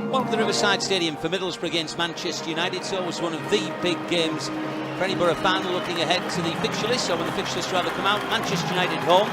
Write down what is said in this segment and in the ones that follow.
Welcome to the Riverside Stadium for Middlesbrough against Manchester United. It's always one of the big games for any Borough fan looking ahead to the fixture list, or when the fixture list rather come out. Manchester United home.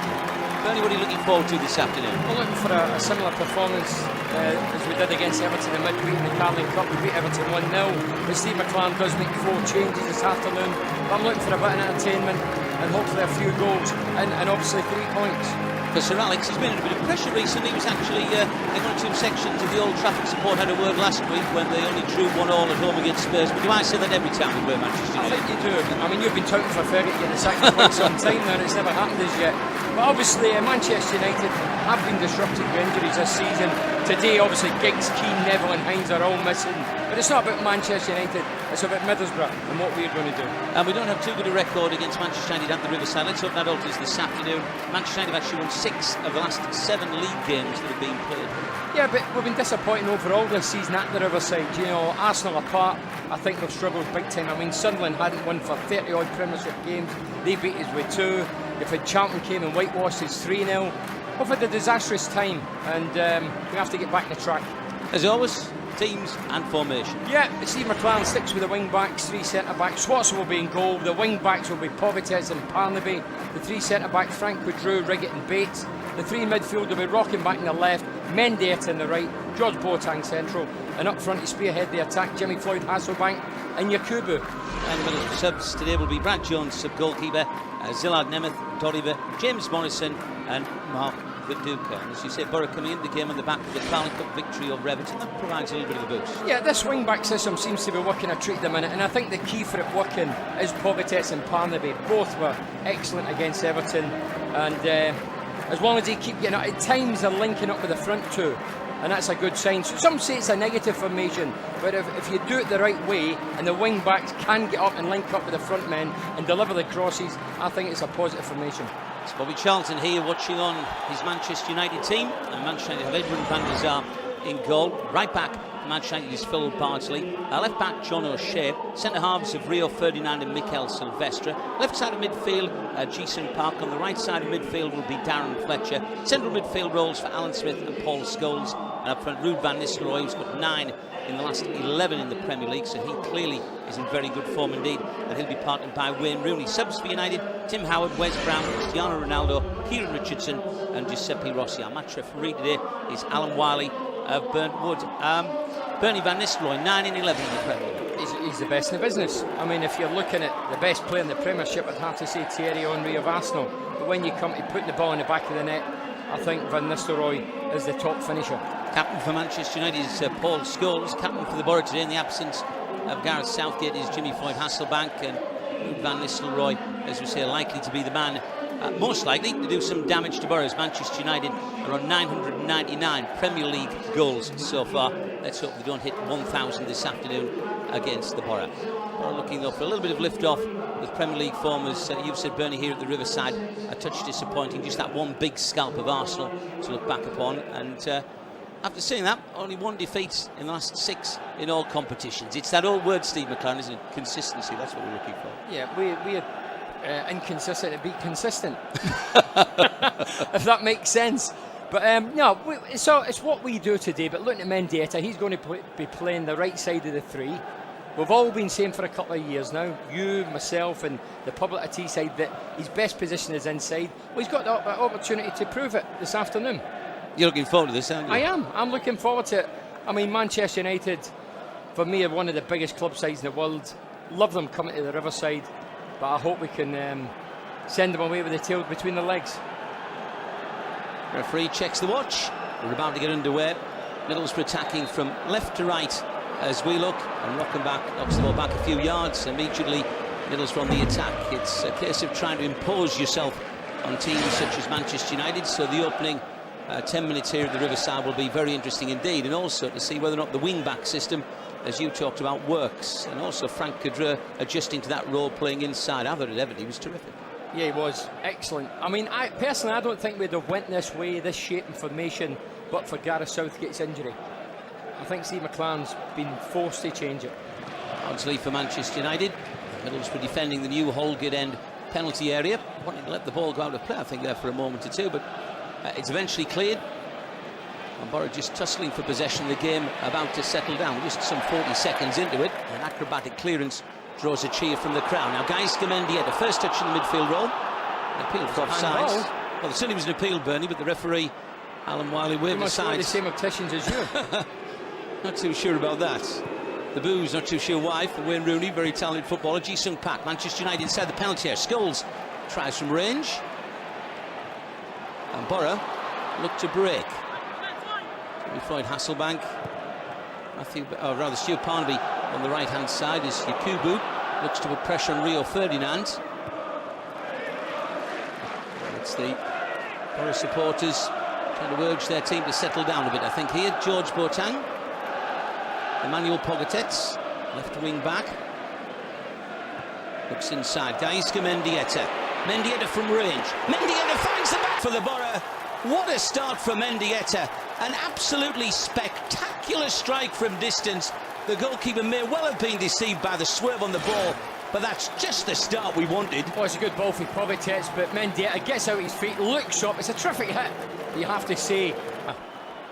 Bernie, what are you looking forward to this afternoon? We're looking for a similar performance as we did against Everton in midweek in the Carling Cup. We beat Everton 1-0. But Steve McClaren does make 4 changes this afternoon. But I'm looking for a bit of entertainment and hopefully a few goals and obviously 3 points. For Sir Alex, he's been in a bit of pressure recently. He was actually in one or two sections of the Old Trafford support had a word last week when they only drew 1-1 at home against Spurs. But do I say that every time we play Manchester United? I think you do. I mean, you've been touting for Ferguson getting the sack for quite some time now, and it's never happened as yet. But obviously, Manchester United have been disrupted with injuries this season. Today, obviously, Giggs, Keane, Neville and Hines are all missing. But it's not about Manchester United, it's about Middlesbrough and what we're going to do. And we don't have too good a record against Manchester United at the Riverside. Let's hope that alters this afternoon. Manchester United have actually won 6 of the last 7 league games that have been played. Yeah, but we've been disappointing overall this season at the Riverside. You know, Arsenal apart, I think we've struggled big time. I mean, Sunderland hadn't won for 30-odd Premiership games. They beat us with 2. If Charlton came and whitewashed us 3-0. We've had a disastrous time, and we have to get back on the track. As always, teams and formation. Yeah, Steve McClaren sticks with the wing-backs, 3 centre-backs. Schwarzer will be in goal. The wing-backs will be Pogatetz and Parnaby. The 3 centre-backs, Queudrue, Riggott and Bates. The 3 midfield will be Rochemback on the left, Mendieta on the right, George Boateng central, and up front to spearhead the attack, Jimmy Floyd, Hasselbaink and Yakubu. And the Middlesbrough subs today will be Brad Jones, sub-goalkeeper, Zillard Németh, Doriva, James Morrison and Mark Viduka. And as you say, Borough coming into the game on the back of the Carling Cup victory over Everton, that provides a little bit of a boost. Yeah, this wing-back system seems to be working a treat at the minute, and I think the key for it working is Pogatetz and Parnaby. Both were excellent against Everton, and as long as they keep getting out, at times they're linking up with the front 2, and that's a good sign. So some say it's a negative formation, but if you do it the right way and the wing backs can get up and link up with the front men and deliver the crosses, I think it's a positive formation. It's Bobby Charlton here watching on his Manchester United team, and Manchester United have Edwin van der Sar in goal. Right back, Manchester United is Phil Bardsley. Left back, John O'Shea. Centre halves of Rio Ferdinand and Mikel Silvestre. Left side of midfield, Jason Park. On the right side of midfield will be Darren Fletcher. Central midfield roles for Alan Smith and Paul Scholes. And up front, Ruud van Nistelrooij, who's got 9 in the last 11 in the Premier League, so he clearly is in very good form indeed, and he'll be partnered by Wayne Rooney. Subs for United, Tim Howard, Wes Brown, Cristiano Ronaldo, Kieran Richardson and Giuseppe Rossi. Our match referee today is Alan Wiley of Burntwood. Bernie van Nistelrooij, 9 in 11 in the Premier League. He's the best in the business. I mean, if you're looking at the best player in the Premiership, I'd have to say Thierry Henry of Arsenal. But when you come to putting the ball in the back of the net, I think Van Nistelrooij is the top finisher. Captain for Manchester United is Paul Scholes. Captain for the Borough today in the absence of Gareth Southgate is Jimmy Floyd Hasselbaink, and Van Nistelrooij, as we say, likely to be the man most likely to do some damage to Borough. Manchester United are on 999 Premier League goals so far. Let's hope they don't hit 1,000 this afternoon against the Borough. Borough looking though for a little bit of lift-off with Premier League form, as you've said, Bernie, here at the Riverside. A touch disappointing, just that one big scalp of Arsenal to look back upon. And after saying that, only 1 defeat in the last 6 in all competitions. It's that old word, Steve McClaren, isn't it? Consistency, that's what we're looking for. Yeah, we are inconsistent to be consistent, if that makes sense. But no, so it's what we do today. But looking at Mendieta, he's going to be playing the right side of the 3. We've all been saying for a couple of years now, you, myself and the public at Teesside, that his best position is inside. Well, he's got the opportunity to prove it this afternoon. You're looking forward to this, aren't you? I am. I'm looking forward to it. I mean, Manchester United, for me, are one of the biggest club sides in the world. Love them coming to the Riverside, but I hope we can send them away with the tail between the legs. Referee checks the watch. We're about to get underway. Middlesbrough attacking from left to right as we look, and Rochemback knocks the ball back a few yards. Immediately, Middlesbrough on the attack. It's a case of trying to impose yourself on teams such as Manchester United, so the opening 10 minutes here at the Riverside will be very interesting indeed, and also to see whether or not the wing-back system, as you talked about, works, and also Frank Queudrue adjusting to that role, playing inside. I thought at Everton he was terrific. Yeah, he was excellent. I mean, I don't think we'd have went this way, this shape and formation, but for Gareth Southgate's injury. I think Steve McClaren's been forced to change it. Bardsley for Manchester United. Middlesbrough defending the new Holgate end penalty area, wanting to let the ball go out of play, I think, there for a moment or two, but it's eventually cleared. And Borough just tussling for possession of the game, about to settle down, just some 40 seconds into it. An acrobatic clearance draws a cheer from the crowd. Now Mendieta, first touch in the midfield role. An appeal for offside. Well, there certainly was an appeal, Bernie, but the referee, Alan Wiley, waved aside. The same opticians as you. Not too sure about that. The Boos, not too sure why, for Wayne Rooney, very talented footballer. Ji-sung Park, Manchester United inside the penalty area. Scholes tries from range. And Borough look to break. Floyd Hasselbaink. Stuart Parnaby on the right-hand side as Yakubu looks to put pressure on Rio Ferdinand. It's the Borough supporters trying to urge their team to settle down a bit, I think, here. George Boateng. Emmanuel Pogatetz, left wing back. Looks inside. Mendieta. Mendieta from range. Mendieta finds the back for the Borough. What a start for Mendieta. An absolutely spectacular strike from distance. The goalkeeper may well have been deceived by the swerve on the ball, but that's just the start we wanted. Oh, it's a good ball for Pogatetz, but Mendieta gets out his feet, looks up. It's a terrific hit, you have to say.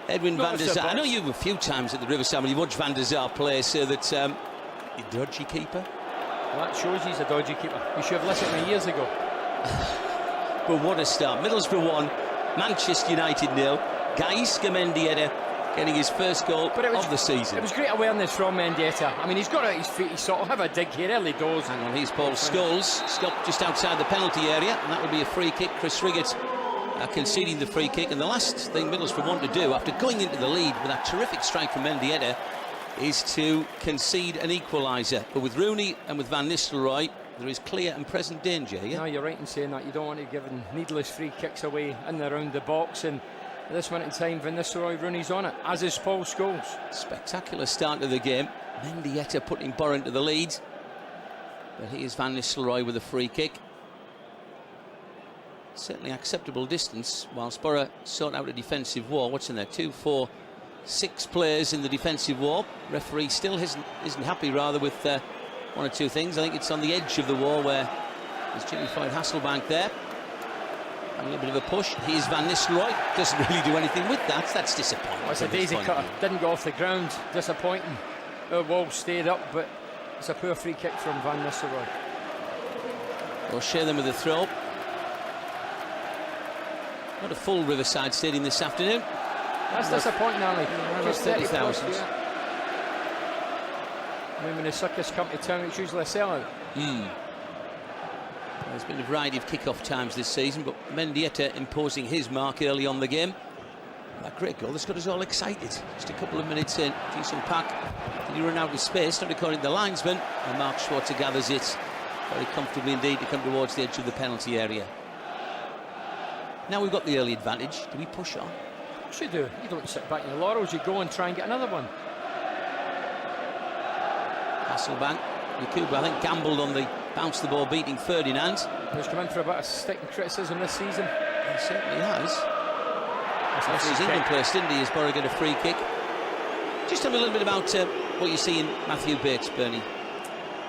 Edwin van der Sar. I know you a few times at the Riverside when you watch van der Sar play, so that a dodgy keeper. Well, that shows he's a dodgy keeper. You should have listened to me years ago. But what a start. Middlesbrough 1, Manchester United 0. Mendieta getting his first goal of the season. It was great awareness from Mendieta. I mean, he's got out his feet, he's sort of have a dig here, early doors. Hang on, here's Paul Scholes, stopped just outside the penalty area, and that will be a free kick. Chris Riggott conceding the free kick, and the last thing Middlesbrough want to do after going into the lead with that terrific strike from Mendieta is to concede an equaliser. But with Rooney and with Van Nistelrooij, there is clear and present danger, yeah? No, you're right in saying that. You don't want to give needless free kicks away in and around the box, and at this minute in time, Van Nistelrooij, Rooney's on it, as is Paul Scholes. Spectacular start to the game. Mendieta putting Borough into the lead. But here's Van Nistelrooij with a free kick. Certainly acceptable distance, whilst Borough sort out a defensive wall. What's in there? 2, 4, 6 players in the defensive wall. Referee still isn't happy, rather, with one or two things. I think it's on the edge of the wall where there's Jimmy Floyd Hasselbaink there. A little bit of a push. Here's Van Nistelrooij. Doesn't really do anything with that. That's disappointing. Oh, it's a daisy cutter. Didn't go off the ground. Disappointing. The wall stayed up, but it's a poor free kick from Van Nistelrooij. We'll share them with a throw. Not a full Riverside stadium this afternoon. That's disappointing, Ali. Just 30,000. I mean, when the circus come to town, it's usually a sellout. There's been a variety of kick-off times this season, but Mendieta imposing his mark early on the game. That great goal that's got us all excited. Just a couple of minutes in, Ji-sung Park. Did he run out of space? Not according to the linesman. And Mark Schwarzer gathers it very comfortably indeed to come towards the edge of the penalty area. Now we've got the early advantage. Do we push on? Of course you do. You don't sit back in your laurels. You go and try and get another one. Hasselbaink. Yakubu, I think, gambled on the bounce the ball beating Ferdinand. He's come in for a bit of stick and criticism this season. He certainly has. That's his England place, didn't he, as Borough get a free kick. Just tell me a little bit about what you see in Matthew Bates, Bernie.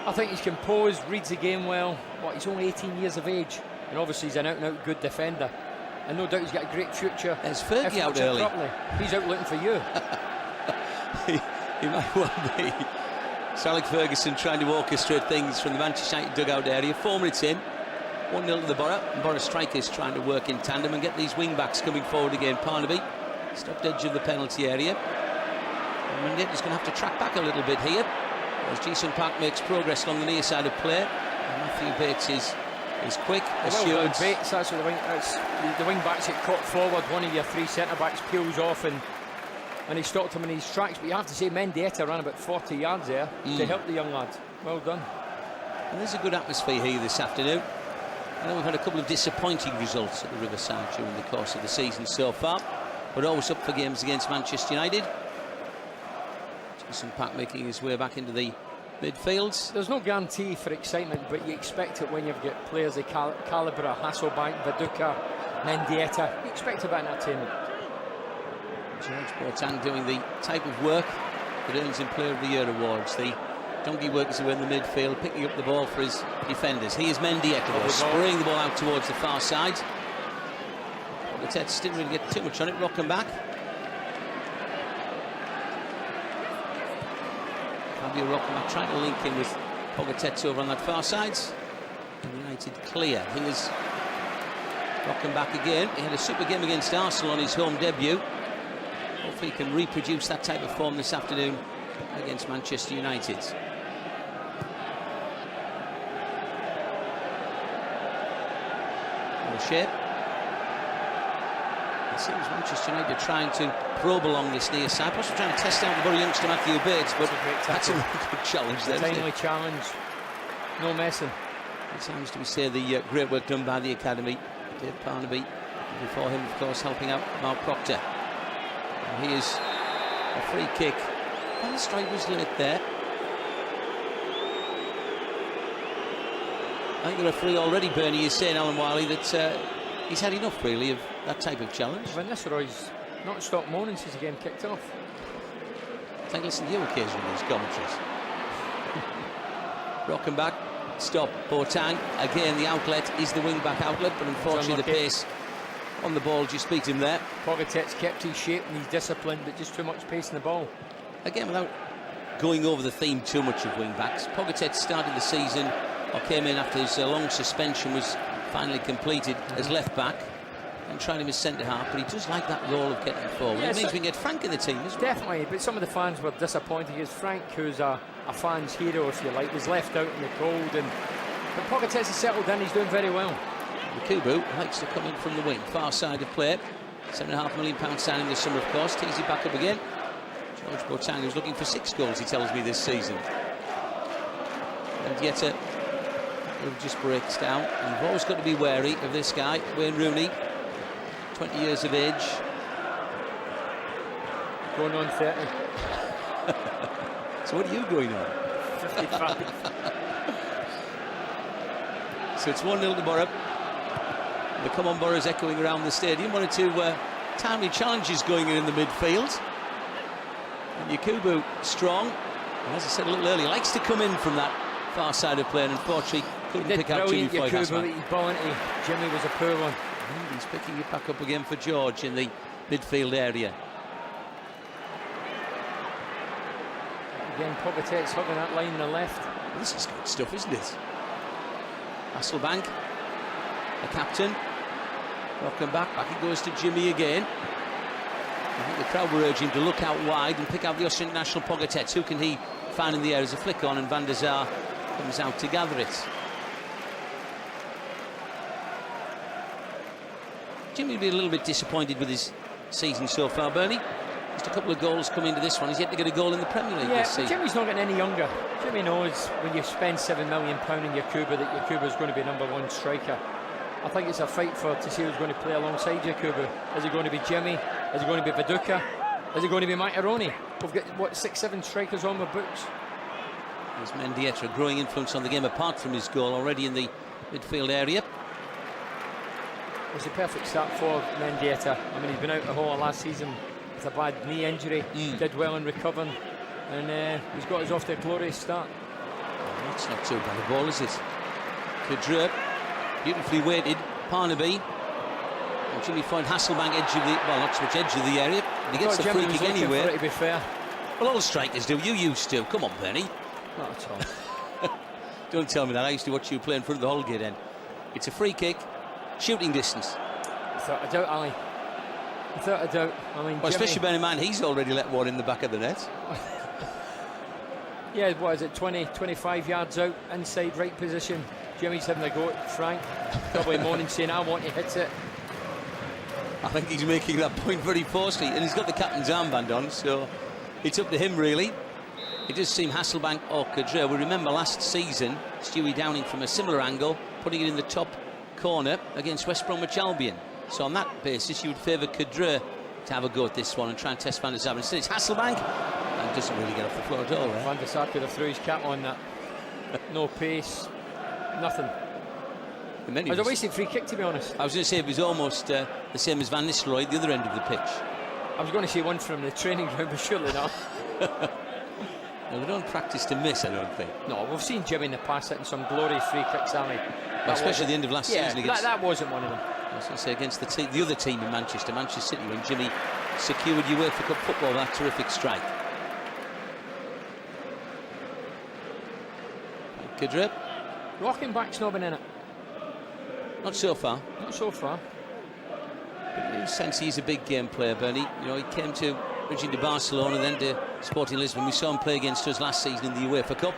I think he's composed, reads the game well. He's only 18 years of age, and obviously he's an out-and-out good defender. And no doubt he's got a great future. There's Fergie out early. Properly. He's out looking for you. he might well be. It's Alex Ferguson trying to orchestrate things from the Manchester United dugout area. 4 minutes in, 1-0 to the Borough. And Borough strikers trying to work in tandem and get these wing-backs coming forward again. Parnaby, stopped edge of the penalty area. And Mendieta's going to have to track back a little bit here, as Ji-sung Park makes progress along the near side of play. And Matthew Bates is quick, assured. Bates, that's what the wing-backs get caught forward. One of your 3 centre-backs peels off and he stopped him in his tracks, but you have to say Mendieta ran about 40 yards there to help the young lad. Well done. And there's a good atmosphere here this afternoon. I know we've had a couple of disappointing results at the Riverside during the course of the season so far, but always up for games against Manchester United. Ji-sung Park making his way back into the midfield. There's no guarantee for excitement, but you expect it when you've got players of calibre, Hasselbaink, Viduka, Mendieta. You expect a bit of entertainment. George Boateng doing the type of work that earns him Player of the Year awards. The donkey workers who are in the midfield, picking up the ball for his defenders. Here's Mendieta, spraying the ball out towards the far side. Pogatetz didn't really get too much on it. Rochemback. Fabio Rochemback trying to link in with Pogatetz over on that far side. United clear. Here's Rochemback again. He had a super game against Arsenal on his home debut. Hopefully he can reproduce that type of form this afternoon against Manchester United. Shape. It seems Manchester United trying to probe along this near side, possibly trying to test out the Bury youngster Matthew Bates, but that's a really good challenge there. Timely challenge, no messing. It seems to be the great work done by the academy. Dave Parnaby, before him, of course, helping out Mark Proctor. And here's a free kick. And the strike was late there. I think the referee already, Bernie, is saying, Alan Wiley, that he's had enough, really, of that type of challenge. Well, Nistelrooij's not stopped moaning since the game kicked off. I think listen to you occasionally, these commentaries. Rochemback, stop, Boateng. Again, the outlet is the wing-back outlet, but unfortunately the pace on the ball just beat him there. Pogatetz kept his shape and he's disciplined, but just too much pace in the ball. Again, without going over the theme too much of wing-backs, Pogatetz started the season, or came in after his long suspension was finally completed as left-back, and tried him as centre-half, but he does like that role of getting forward. It means we can get Frank in the team as well. Definitely, but some of the fans were disappointed because Frank, who's a fan's hero, if you like, was left out in the cold. But Pogatetz has settled in, he's doing very well. Yakubu likes to come in from the wing, far side of play. £7.5 million signing this summer, of course. Tees it back up again. George Boateng, who's looking for 6 goals, he tells me, this season. Mendieta just breaks down. And you've always got to be wary of this guy, Wayne Rooney, 20 years of age. Going on 30. So what are you going on? 55. So it's 1-0 to Borough. The come on Borough's echoing around the stadium. One or two timely challenges going in the midfield. And Yakubu strong. And as I said a little earlier, likes to come in from that far side of play, and unfortunately couldn't pick out Jimmy Floyd. Yakubu, ball into Jimmy was a poor one. And he's picking it back up again for George in the midfield area. Again, Pogatetz hugging that line on the left. Well, this is good stuff, isn't it? Hasselbaink, the captain. Rochemback, back it goes to Jimmy again. I think the crowd were urging him to look out wide and pick out the Austrian national Pogatetz. Who can he find in the air as a flick on, and Van der Sar comes out to gather it. Jimmy will be a little bit disappointed with his season so far, Bernie. Just a couple of goals come into this one. He's yet to get a goal in the Premier League this season. Jimmy's not getting any younger. Jimmy knows when you spend £7 million in Yakubu that Yakubu's going to be #1 striker. I think it's a fight to see who's going to play alongside Yakubu. Is it going to be Jimmy? Is it going to be Viduka? Is it going to be McClaren? We've got, what, 6-7 strikers on the books. There's Mendieta, a growing influence on the game apart from his goal already in the midfield area. It's a perfect start for Mendieta. I mean, he's been out the whole of last season with a bad knee injury. Did well in recovering, and he's got us off to a glorious start. That's not too bad a ball, is it? Queudrue, beautifully weighted. Parnaby. And Jimmy Floyd, Hasselbaink, edge of the, well, not so much edge of the area. He gets the free kick anyway. To be fair. Well, all strikers do. You used to. Come on, Bernie. Not at all. Don't tell me that. I used to watch you play in front of the Holgate end. It's a free kick, shooting distance. Without a doubt, Ali. Without a doubt. I mean, well, especially bearing in mind he's already let one in the back of the net. Yeah, what is it, 25 yards out, inside right position. Jimmy's having a go at Frank, probably moaning, saying, I want to hit it. I think he's making that point very forcefully, and he's got the captain's armband on, so it's up to him, really. It does seem Hasselbaink or Queudrue. We remember last season, Stewie Downing from a similar angle, putting it in the top corner against West Bromwich Albion. So on that basis, you would favour Queudrue to have a go at this one and try and test Van der Sar. Instead, it's Hasselbaink, and doesn't really get off the floor at all. Van der Sar could have threw his cap on that. No pace, nothing. It was a wasted free kick, to be honest. I was going to say it was almost the same as Van Nistelrooij, the other end of the pitch. I was going to say one from the training ground, but surely not. No, they don't practice to miss, I don't think. No, we've seen Jimmy in the past hitting some glorious free kicks, haven't we? Well, especially at the end of last season. Against, that wasn't one of them. I was going to say against the other team in Manchester City, when Jimmy secured UEFA Cup football with that terrific strike. Queudrue. Rochemback's not been in it. Not so far. Not so far. But in a sense, he's a big game player, Bernie. You know, he came to originally to Barcelona, then to Sporting Lisbon. We saw him play against us last season in the UEFA Cup.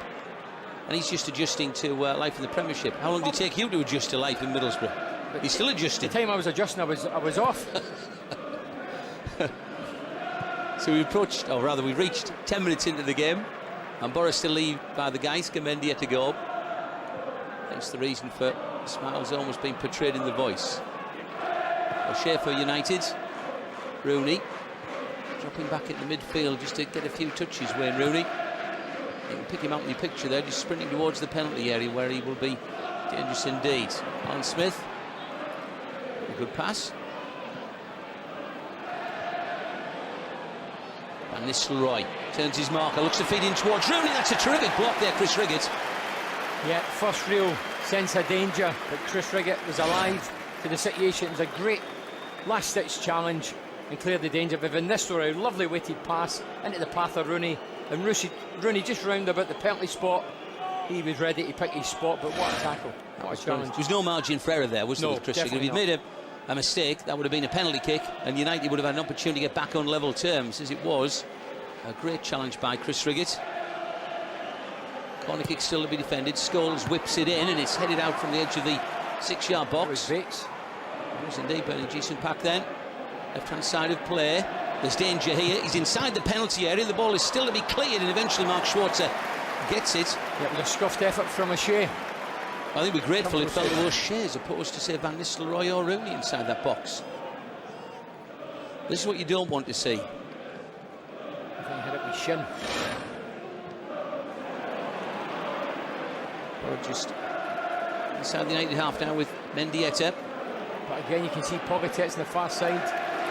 And he's just adjusting to life in the Premiership. How long did it take you to adjust to life in Middlesbrough? But he's still adjusting. The time I was adjusting, I was off. So we approached, or rather we reached 10 minutes into the game, and Boris still leave by the guys, Mendieta to go. Hence the reason for smiles almost being portrayed in the voice. O'Shea for United. Rooney dropping back into midfield just to get a few touches. Wayne Rooney. You can pick him out in your picture there, just sprinting towards the penalty area where he will be dangerous indeed. Alan Smith. A good pass. And Nistelrooij turns his marker, looks to feed in towards Rooney. That's a terrific block there, Chris Riggott. Yeah, first real sense of danger, but Chris Riggott was alive to the situation. It was a great last-ditch challenge and cleared the danger. But Nistelrooij, lovely weighted pass into the path of Rooney, and Rooney just round about the penalty spot. He was ready to pick his spot, but what a tackle! What a challenge! There was no margin for error there, was there, with Chris Riggott? If he'd made a mistake, that would have been a penalty kick, and United would have had an opportunity to get back on level terms. As it was, a great challenge by Chris Riggott. Corner kick still to be defended. Scholes whips it in, and it's headed out from the edge of the 6-yard box. It was indeed Bernie Jason Pack then. Left-hand side of play. There's danger here. He's inside the penalty area. The ball is still to be cleared, and eventually Mark Schwarzer gets it. Yeah, with a scuffed effort from O'Shea. I think we're grateful it fell to O'Shea as opposed to, say, Van Nistelrooij or Rooney inside that box. This is what you don't want to see. I think he hit it with shin. Or just inside the United half now with Mendieta. But again, you can see Pogatetz on the far side.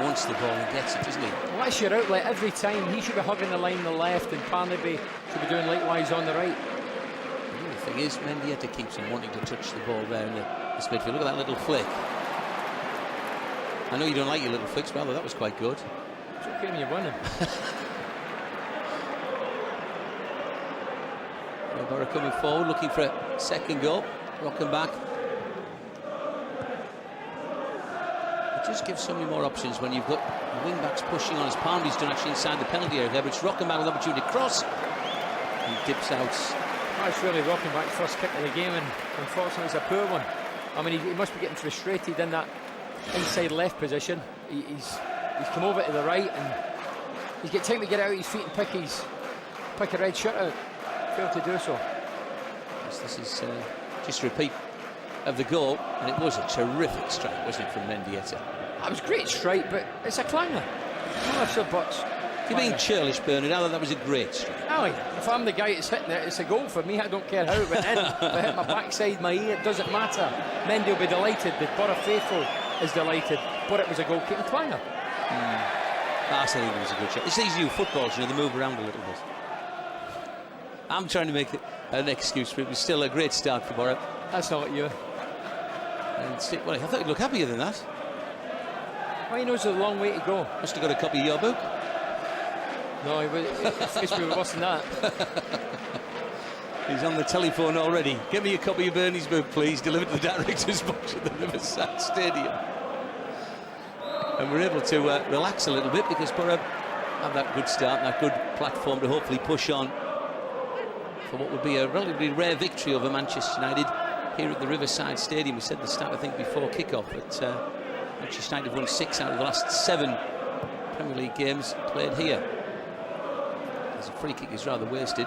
Wants the ball and gets it, doesn't he? Well, that's your outlet every time. He should be hugging the line on the left, and Parnaby should be doing likewise on the right. The thing is, Mendieta keeps on wanting to touch the ball there in the midfield. Look at that little flick. I know you don't like your little flicks, but that was quite good. It's okay when you're winning. Borough coming forward, looking for a second goal. Rochemback. It just gives so many more options when you've got the wing-backs pushing on, as Parnaby's done actually inside the penalty area there, but it's Rochemback with the opportunity to cross. And dips out. That's really Rochemback's first kick of the game, and unfortunately it's a poor one. I mean, he must be getting frustrated in that inside left position. He's come over to the right, and he's got time to get out of his feet and pick a red shirt out. Failed to do so. Yes, this is just a repeat of the goal, and it was a terrific strike, wasn't it, from Mendieta? That was a great strike, but it's a clanger. You're being churlish, Bernard. I thought that was a great strike. Oh, yeah. If I'm the guy that's hitting it, it's a goal for me. I don't care how it went in. If I hit my backside, my ear, it doesn't matter. Mendy will be delighted. The Borough faithful is delighted. But it was a goal-kicking clanger. I think it was a good shot. It's these new footballs, you know, they move around a little bit. I'm trying to make it an excuse, but it was still a great start for Borough. That's not you. And well, I thought you'd look happier than that. Well, he knows there's a long way to go. Must have got a copy of your book. No, he was worse than that. He's on the telephone already. Get me a copy of Bernie's book, please. Delivered to the director's box at the Riverside Stadium. And we're able to relax a little bit because Borough have that good start, that good platform to hopefully push on for what would be a relatively rare victory over Manchester United here at the Riverside Stadium. We said the start, I think, before kick-off, but Manchester United have won 6 out of the last 7 Premier League games played here. As a free kick is rather wasted.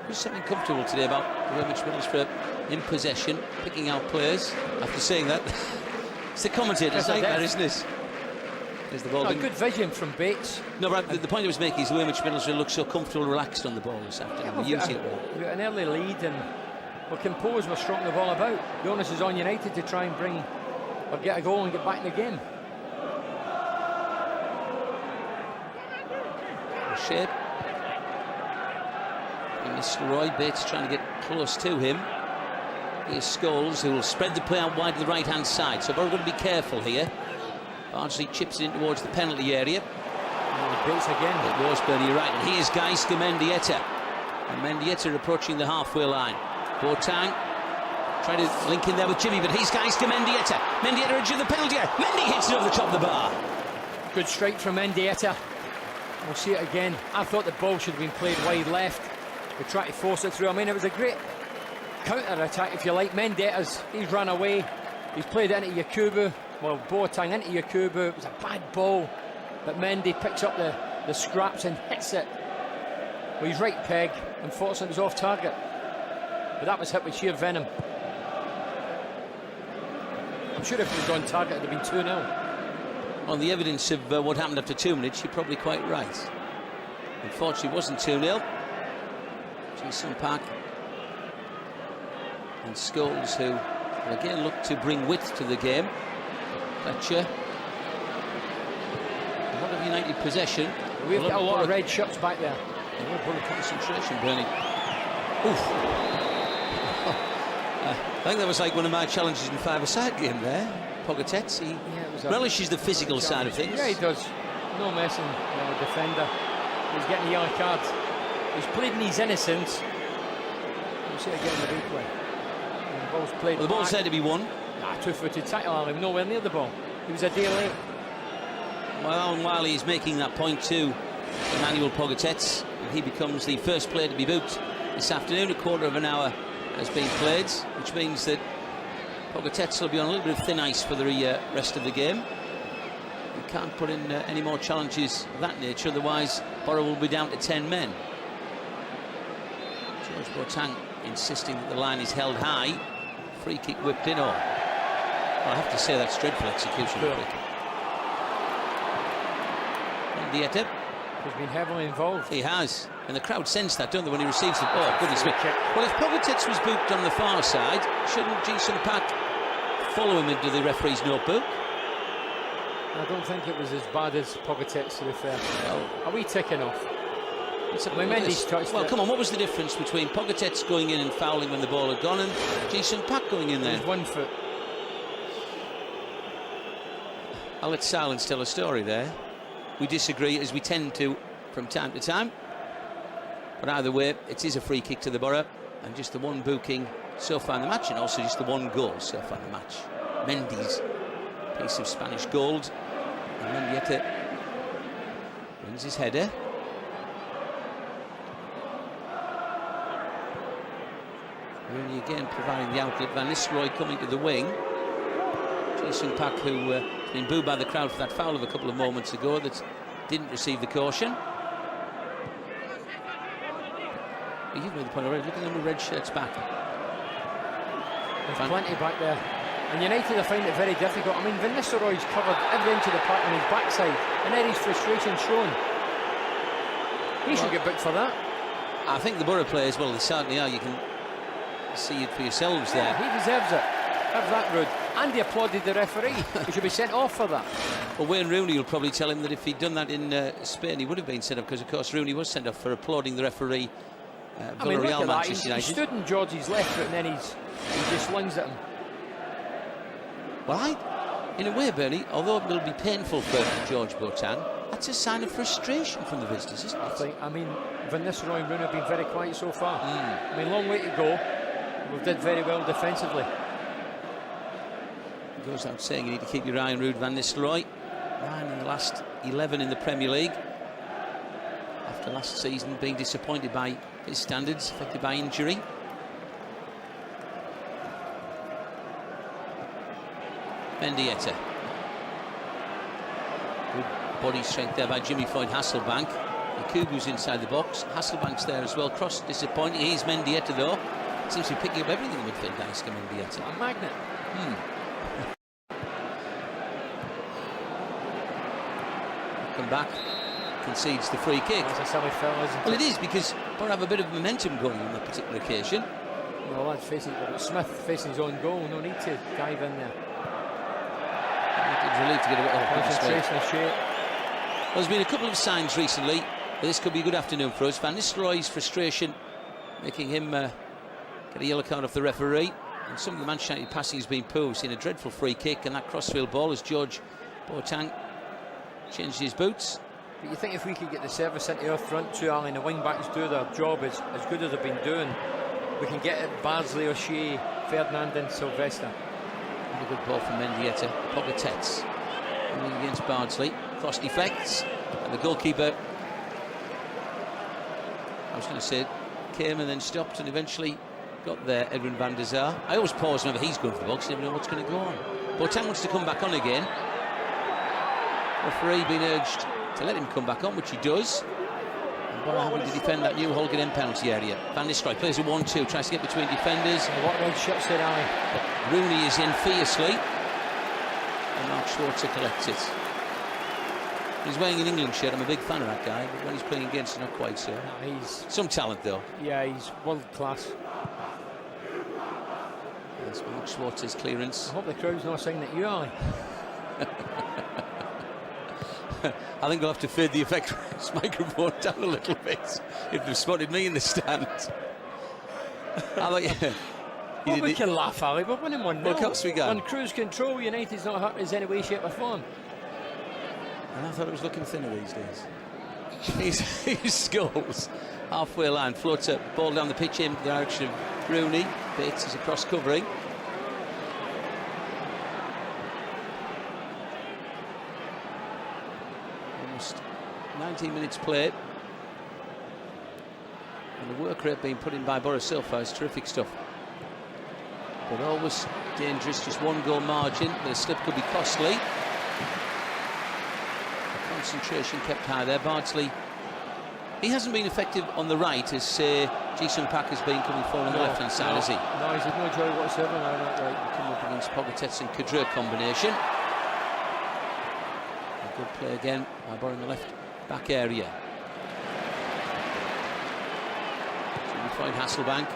There's something comfortable today about the way Middlesbrough in possession, picking out players. After saying that, it's the commentator's nightmare, isn't it? There's the ball. Good vision from Bates. No, but the point I was making is the way Middlesbrough looks so comfortable, relaxed on the ball this afternoon. We've got an early lead, and we're composed, we're strong the ball about. The onus is on United to try and bring or get a goal and get back in the game. Shape. Nistelrooij, Bates trying to get close to him. Here's Scholes, who will spread the play out wide to the right-hand side. So we're going to be careful here. Bardsley chips it in towards the penalty area. Bates again. It was Bernie right. And here's Geisker Mendieta. And Mendieta approaching the halfway line. Boateng trying to link in there with Jimmy, but he's Geisker Mendieta. Mendieta edge of the penalty area. Mendy hits it over the top of the bar. Good strike from Mendieta. We'll see it again. I thought the ball should have been played wide left. They tried to force it through. I mean, it was a great counter-attack, if you like. He's run away. He's played it into Yakubu. Well, Boateng into Yakubu. It was a bad ball. But Mendy picks up the scraps and hits it with his right peg. Unfortunately, it was off target. But that was hit with sheer venom. I'm sure if it was on target, it would have been 2-0. On the evidence of what happened after 2 minutes, you're probably quite right. Unfortunately, it wasn't 2-0. Jason Park and Scholes, who will again look to bring width to the game. Fletcher. A lot of United possession. We've got a lot of red shirts back there. A lot of concentration, Bernie. Oof. I think that was like one of my challenges in five-a-side game there. Pogatetz, he relishes the physical side of things. Yeah, he does. No messing with the defender. He's getting a yellow card. He's pleading his innocence. We'll see it again in the replay. And the ball's played. Well, the ball's said to be won. Nah, two-footed tackle on him, nowhere near the ball. He was a day late. Well, Alan Wiley is making that point to Emmanuel Pogatetz. He becomes the first player to be booked this afternoon. A quarter of an hour has been played, which means that Pogatetz will be on a little bit of thin ice for the rest of the game. You can't put in any more challenges of that nature, otherwise Borough will be down to 10 men. George Boateng insisting that the line is held high. Free kick whipped in. Well, I have to say that's dreadful execution. Sure. Mendieta. He's been heavily involved. He has. And the crowd sense that, don't they, when he receives the ball? Oh, goodness me. Well, if Pogatetz was booked on the far side, shouldn't Jason Park follow him into the referee's notebook? I don't think it was as bad as Pogatetz, to be fair. Well, are we ticking off? Well, come on, what was the difference between Pogatetz going in and fouling when the ball had gone and Jason Park going in there? It was 1 foot. I'll let silence tell a story there. We disagree, as we tend to from time to time. But either way, it is a free kick to the Borough, and just the one booking so far in the match, and also just the one goal so far in the match. Mendy's piece of Spanish gold, and Mendieta wins his header. Rooney again providing the outlet. Van Nistelrooij coming to the wing. Jason Park, who has been booed by the crowd for that foul of a couple of moments ago that didn't receive the caution. You've made the point already. Look at them with red shirts back. There's plenty back there. And United are finding it very difficult. I mean, Van Nistelrooij's covered every inch of the park on his backside, and then his frustration shown. He should get booked for that. I think the Borough players, well, they certainly are. You can see it for yourselves there. He deserves it. Have that, Rudd. And he applauded the referee. He should be sent off for that. Well, Wayne Rooney will probably tell him that if he'd done that in Spain, he would have been sent off, because, of course, Rooney was sent off for applauding the referee. I mean, look at that. He stood in George's left foot and then he just lunged at him. Well, in a way, Bernie, although it will be painful for George Boateng, that's a sign of frustration from the visitors, isn't it? I mean, Van Nistelrooij and Rooney have been very quiet so far. I mean, long way to go. We did very well defensively. It goes without saying, you need to keep your eye on Ruud Van Nistelrooij. 9 in the last 11 in the Premier League. After last season being disappointed by his standards, affected by injury. Mendieta. Good body strength there by Jimmy Floyd Hasselbaink. Yakubu's inside the box. Hasselbank's there as well. Cross disappointing. He's Mendieta though. Seems to be picking up everything in midfield, guys. Mendieta. A magnet. Come back. Concedes the free kick. That's a silly foul, isn't it? Well, it is, because Borough have a bit of momentum going on that particular occasion. Well, let's face it, Smith facing his own goal, no need to dive in there. It's relief to get a bit of concentration and shape. Well, there's been a couple of signs recently that this could be a good afternoon for us. Van Nistelrooij's frustration making him get a yellow card off the referee, And some of the Manchester United passing has been poor. We've seen a dreadful free kick and that crossfield ball as George Boateng changed his boots. But you think if we could get the service into our front two, Ali, and the wing backs do their job as good as they've been doing, we can get it Bardsley, O'Shea, Ferdinand and Silvestre. A good ball from Mendieta. Pogatetz running against Bardsley. Cross deflects and the goalkeeper, I was going to say, came and then stopped and eventually got there. Edwin van der Sar. I always pause whenever he's going for the box, you never know what's going to go on. Boateng wants to come back on again. Referee being urged to let him come back on, which he does. And Borough having to defend that new Holgate end penalty area. Van Nistelrooij plays a 1-2, tries to get between defenders. What red shots there, Ali? Rooney is in fiercely. And Mark Schwarzer collects it. He's wearing an England shirt. I'm a big fan of that guy, but when he's playing against, not quite so. No, he's some talent, though. Yeah, he's world class. That's Mark Schwarzer's clearance. I hope the crowd's not saying that you, Ali. I think we'll have to fade the effect of this microphone down a little bit if they've spotted me in the stand. I thought, yeah. Well, we can laugh, Ali. We're winning 1-0. Well, of course we can. On cruise control, United's not hurt us in any way, shape or form. And I thought it was looking thinner these days. He's Scholes. Halfway line, floats a ball down the pitch in the direction of Rooney. Bates is across covering. Almost 19 minutes played. And the work rate being put in by Borough so far is terrific stuff. But always dangerous, just 1 goal margin. The slip could be costly. Concentration kept high there. Bardsley, he hasn't been effective on the right as Ji-sung Park has been coming forward on the left hand side, has he? No, he's had no joy whatsoever now, not right. Coming up against Pogatetz and Queudrue combination. A good play again by Borough in the left back area. So we find Hasselbaink.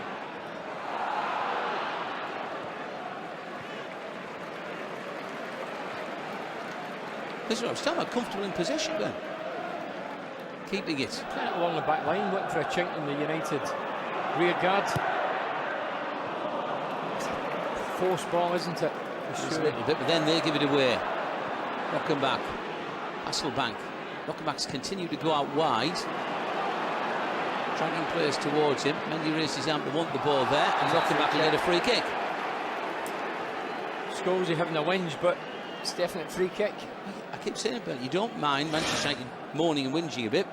This is what I was talking about, comfortable in possession then. Keeping it. Playing it along the back line, looking for a chink in the United rear guard. Force ball, isn't it? It's a little bit, but then they give it away. Rochemback, Hasselbaink. Rochemback's continued to go out wide. Dragging players towards him. Mendy raised his arm to want the ball there, and Rochemback will get a free kick. Scholes having a whinge, but it's definite free kick. I keep saying it, but you don't mind Manchester United moaning and whinging a bit,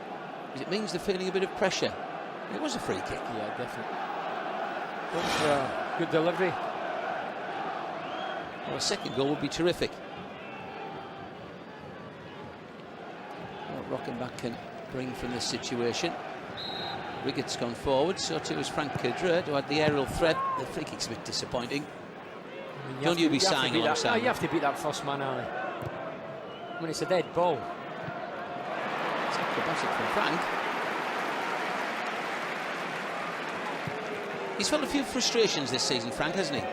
because it means they're feeling a bit of pressure. It was a free kick. Yeah, definitely. Going for a good delivery. Well, a second goal would be terrific. What Rochemback can bring from this situation. Riggott's gone forward, so too is Frank Queudrue, who had the aerial threat. The free kick's a bit disappointing. Don't you be sighing alongside? No, you have to beat that first man, Ali. I mean, it's a dead ball. It's acrobatic from Frank. He's felt a few frustrations this season, Frank, hasn't he?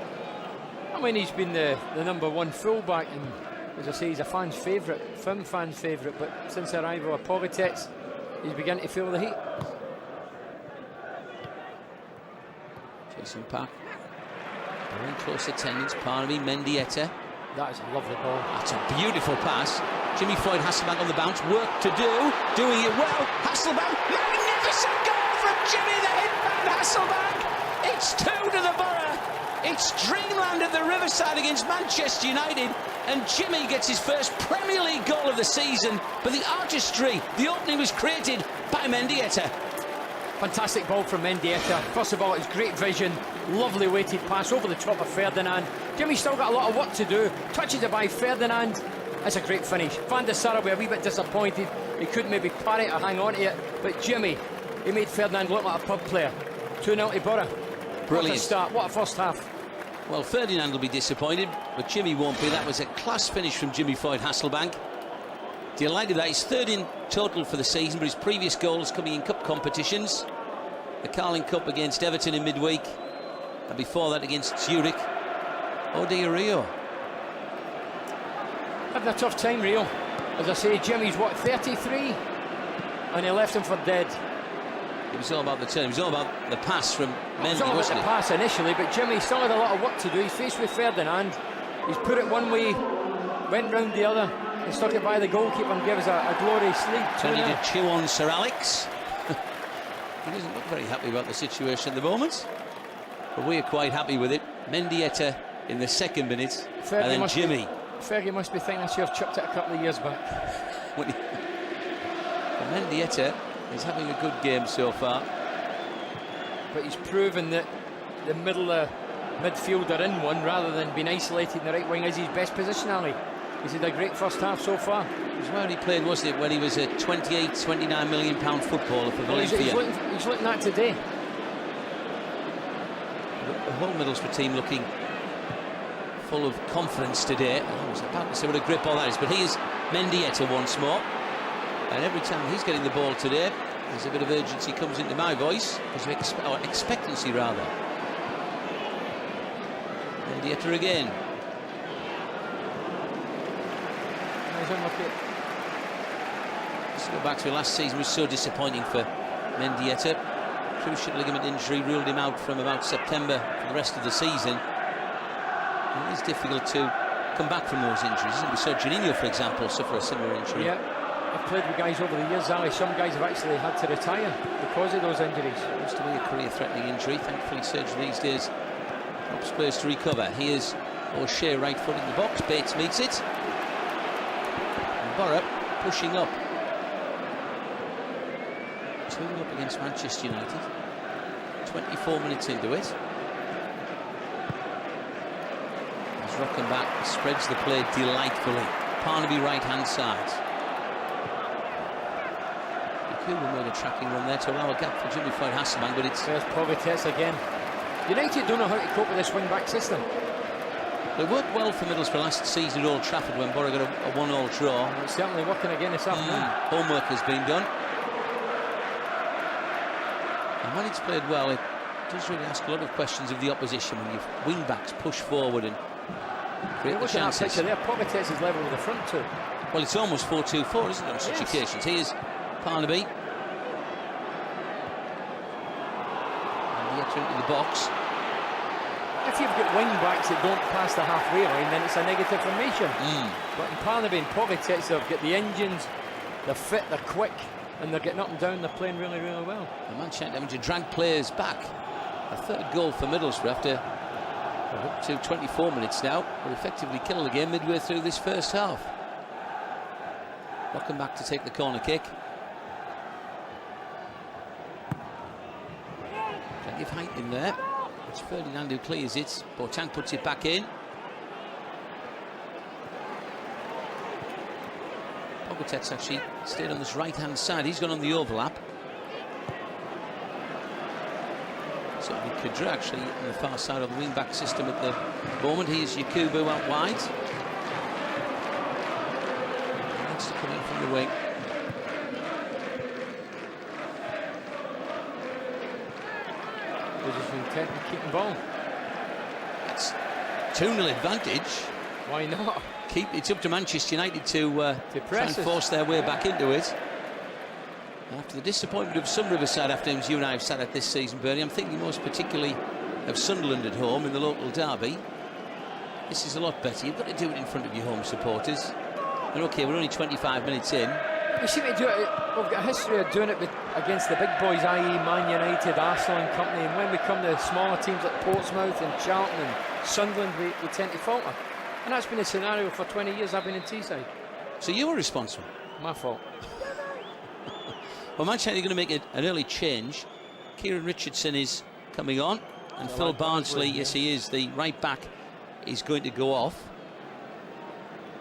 I mean, he's been the #1 fullback, and as I say, he's a fan's favourite, firm fan's favourite. But since the arrival of Pogatetz, he's beginning to feel the heat. Ji-sung Park. Very close attendance. Parnaby, Mendieta. That is a lovely ball. That's a beautiful pass. Jimmy Floyd Hasselbaink on the bounce. Work to do. Doing it well. Hasselbaink. Magnificent goal from Jimmy the Hitman Hasselbaink. It's 2 to the Borough. It's dreamland at the Riverside against Manchester United. And Jimmy gets his first Premier League goal of the season. But the artistry, the opening was created by Mendieta. Fantastic ball from Mendieta. First of all, it's great vision. Lovely weighted pass over the top of Ferdinand. Jimmy's still got a lot of work to do. Touches it by Ferdinand. That's a great finish. Van der Sar will be a wee bit disappointed. He couldn't maybe parry it or hang on to it. But Jimmy, he made Ferdinand look like a pub player. 2-0 to Borough. Brilliant. What a start. What a first half. Well, Ferdinand will be disappointed, but Jimmy won't be. That was a class finish from Jimmy Floyd Hasselbaink. Delighted that he's 3rd in total for the season, but his previous goals coming in cup competitions. The Carling Cup against Everton in midweek, and before that against Zurich. Oh dear, Rio. Having a tough time, Rio. As I say, Jimmy's what, 33? And he left him for dead. It was all about the turn. It was all about the pass from Mendy, It was all about the pass initially, but Jimmy still had a lot of work to do. He's faced with Ferdinand. He's put it one way, went round the other, and stuck it by the goalkeeper and gave us a glorious lead. Turned to chew on Sir Alex. He doesn't look very happy about the situation at the moment, but we are quite happy with it. Mendieta in the second minute, and then Jimmy. Fergie must be thinking I should have chucked it a couple of years back. Mendieta is having a good game so far, but he's proven that the middle midfielder in one, rather than being isolated in the right wing, is his best position. Ali, he's had a great first half so far. It was where he played, wasn't it, when he was a 28, 29 million pound footballer for Valencia? He's looking at today. The whole Middlesbrough team looking full of confidence today. I was about to say what a grip all that is, but he is Mendieta once more. And every time he's getting the ball today, there's a bit of urgency comes into my voice, because of expectancy rather. Mendieta again. Let's go back to last season, was so disappointing for Mendieta. Cruciate ligament injury ruled him out from about September for the rest of the season. And it is difficult to come back from those injuries, isn't it? We saw Juninho, for example, suffer a similar injury. Yeah, I've played with guys over the years, Ali. Some guys have actually had to retire because of those injuries. It used to be a career-threatening injury. Thankfully, surgery these days helps players to recover. Here's O'Shea, right foot in the box. Bates meets it. And Borough pushing up. 2-0 up against Manchester United. 24 minutes into it. As Rochemback spreads the play delightfully. Parnaby right-hand side. Yakubu made a tracking run there to allow a gap for Jimmy Floyd Hasselbaink, but it's... There's Pogatetz again. United don't know how to cope with this wing-back system. It worked well for Middlesbrough last season at Old Trafford when Borough got a 1-1 draw. And it's certainly working again this afternoon. Homework has been done. And when it's played well, it does really ask a lot of questions of the opposition when your wing-backs push forward and create the chances. At that picture there, Pogatetz is level with the front two. Well, it's almost 4-2-4, isn't it, on such occasions? Here's Parnaby. Mendieta into the box. If you've got wing-backs that don't pass the halfway line, then it's a negative formation. But in Parnaby and Pogatetz, they've got the engines, they're fit, they're quick, and they're getting up and down, they're playing really, really well. And Manchester having to drag players back. A third goal for Middlesbrough after up to 24 minutes now. We're effectively killed the game midway through this first half. Rochemback to take the corner kick. Plenty of height in there. It's Ferdinand who clears it. Boateng puts it back in. Pogatetz actually stayed on this right-hand side. He's gone on the overlap. So it'll be Queudrue actually on the far side of the wing-back system at the moment. Here's Yakubu out wide. He needs to come in from the wing. Keeping ball. That's 2-0 advantage. Why not? It's up to Manchester United to try and force their way back into it. After the disappointment of some Riverside afternoons you and I have sat at this season, Bernie, I'm thinking most particularly of Sunderland at home in the local derby. This is a lot better. You've got to do it in front of your home supporters. And OK, we're only 25 minutes in. We seem to do it. We've got a history of doing it against the big boys, i.e. Man United, Arsenal and company, and when we come to smaller teams like Portsmouth and Charlton and Sunderland, we tend to falter. And that's been a scenario for 20 years I've been in Teesside. So you were responsible? My fault. Well, Manchester are going to make an early change. Kieran Richardson is coming on, and Phil Bardsley, yes he is, the right back, is going to go off.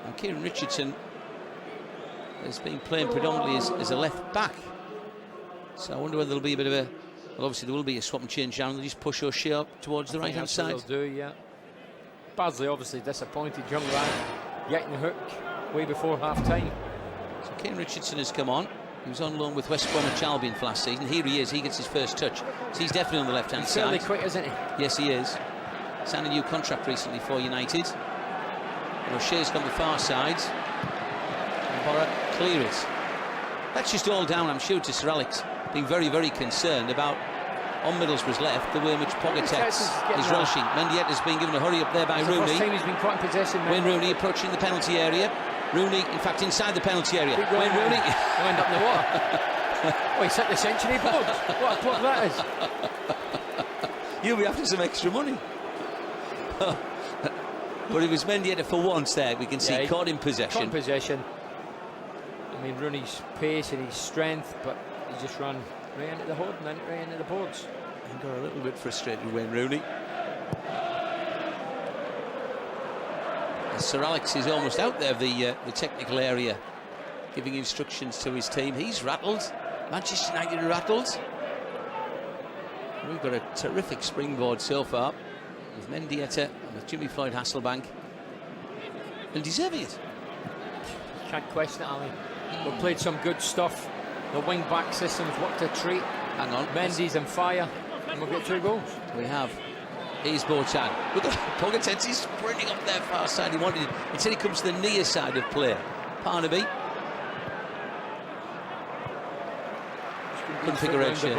And Kieran Richardson has been playing predominantly as a left back. So I wonder whether there'll be a bit of a... Well, obviously there will be a swap and change down. They'll just push O'Shea up towards the right-hand side. They'll do, yeah. Bardsley obviously disappointed, young lad, getting the hook way before half-time. So Kieran Richardson has come on. He was on loan with West Bromwich Albion for last season. Here he is, he gets his first touch. So he's definitely on the left-hand side. He's fairly quick, isn't he? Yes, he is. Signed a new contract recently for United. And O'Shea's come the far side. And Borough clear it. That's just all down, I'm sure, to Sir Alex being very, very concerned about, on Middlesbrough's left, the way in which Pogatetz is rushing. Mendieta's being given a hurry up there by Rooney. The first time he's been caught in possession. Wayne Rooney approaching the penalty area. Rooney, in fact, inside the penalty area. Wayne Rooney. He'll end up in the water. Oh, he's hit the century board. What a plug that is. You'll be after some extra money. But it was Mendieta for once there, we can see, caught in possession. Caught in possession. I mean, Rooney's pace and his strength, but he just ran right into the hood and then right into the boards. And got a little bit frustrated, Wayne Rooney. Sir Alex is almost out there of the technical area, giving instructions to his team. He's rattled. Manchester United are rattled. We've got a terrific springboard so far with Mendieta and with Jimmy Floyd Hasselbaink, and deserving it. Can't question it, Ali. We've played some good stuff. The wing-back system's worked a treat. Hang on. Mendy's on fire, and we'll get 2 goals. We have. Here's Boateng. Look at Pogatetz, he's sprinting up their far side. He wanted it. Instead he comes to the near side of play. Parnaby. Couldn't pick a red shirt.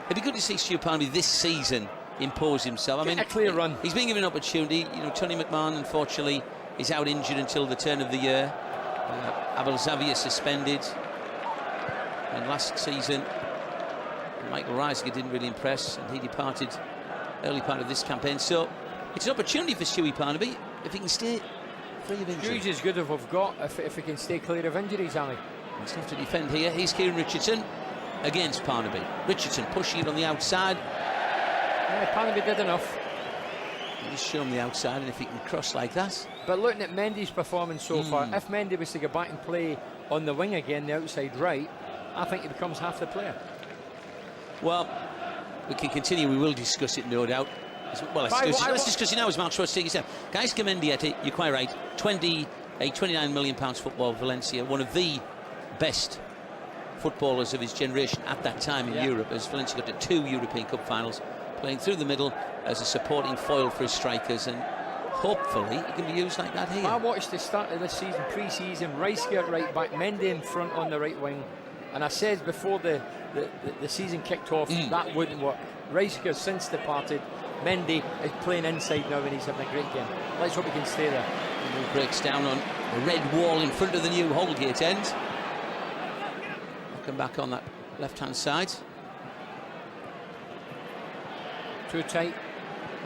It'd be good to see Stu Parnaby this season impose himself. I mean, a clear run. He's been given an opportunity. You know, Tony McMahon, unfortunately, is out injured until the turn of the year. Abel Xavier suspended. And last season, Michael Riesiger didn't really impress, and he departed early part of this campaign. So it's an opportunity for Stewie Parnaby if he can stay free of injury. Stewie's as good as we've got if he can stay clear of injuries, Ali. He's have to defend here. Here's Kieran Richardson against Parnaby. Richardson pushing it on the outside. Yeah, Parnaby did enough. Just show him the outside, and if he can cross like that. But looking at Mendy's performance so far, if Mendy was to go back and play on the wing again, the outside right, I think he becomes half the player. Well, we can continue. We will discuss it, no doubt. Well, let's discuss it now as Mark Schwarzer takes it. Guys, Mendieta, you're quite right. £29 million football, Valencia, one of the best footballers of his generation at that time in Europe, as Valencia got to 2 European Cup finals, playing through the middle as a supporting foil for his strikers, and hopefully he can be used like that here. I watched the start of this season, pre-season, Riesiger at right back, Mendy in front on the right wing, and I said before the season kicked off that wouldn't work. Riesiger since departed. Mendy is playing inside now and he's having a great game. Let's hope he can stay there. And he breaks down on the red wall in front of the new Holgate end. Come back on that left-hand side. Too tight.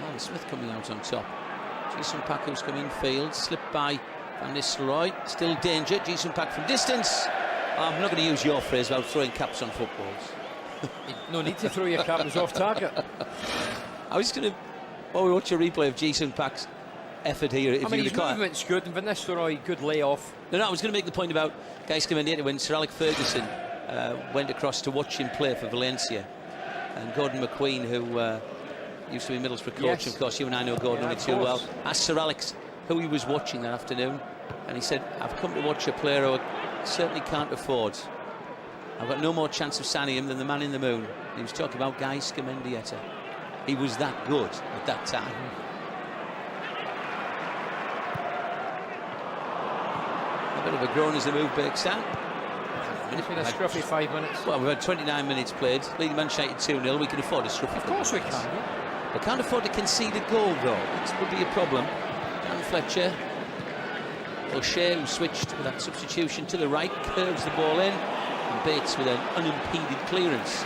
Oh, Smith coming out on top. Jason Pack, who's come in field, slipped by Van Nistelrooij. Still danger. Jason Pack from distance. I'm not going to use your phrase about throwing caps on footballs. No need to throw your cap, it was off target. I was going to, while we watch a replay of Jason Pack's effort here. If I mean, his movement's good, and Van Nistelrooij, good layoff. No, I was going to make the point about guys coming in when Sir Alex Ferguson went across to watch him play for Valencia, and Gordon McQueen, who used to be Middlesbrough coach, of course. You and I know Gordon only too well. Asked Sir Alex who he was watching that afternoon, and he said, "I've come to watch a player who I certainly can't afford. I've got no more chance of signing him than the man in the moon." And he was talking about Gaisca Mendieta. He was that good at that time. A bit of a groan as the move breaks down. It's been a scruffy 5 minutes. Well, we've had 29 minutes played, leading Manchester United 2-0. We can afford a scruffy. Of course we can. Yeah. We can't afford to concede a goal, though. It would be a problem. Dan Fletcher. O'Shea, who switched with that substitution to the right, curves the ball in, and Bates with an unimpeded clearance.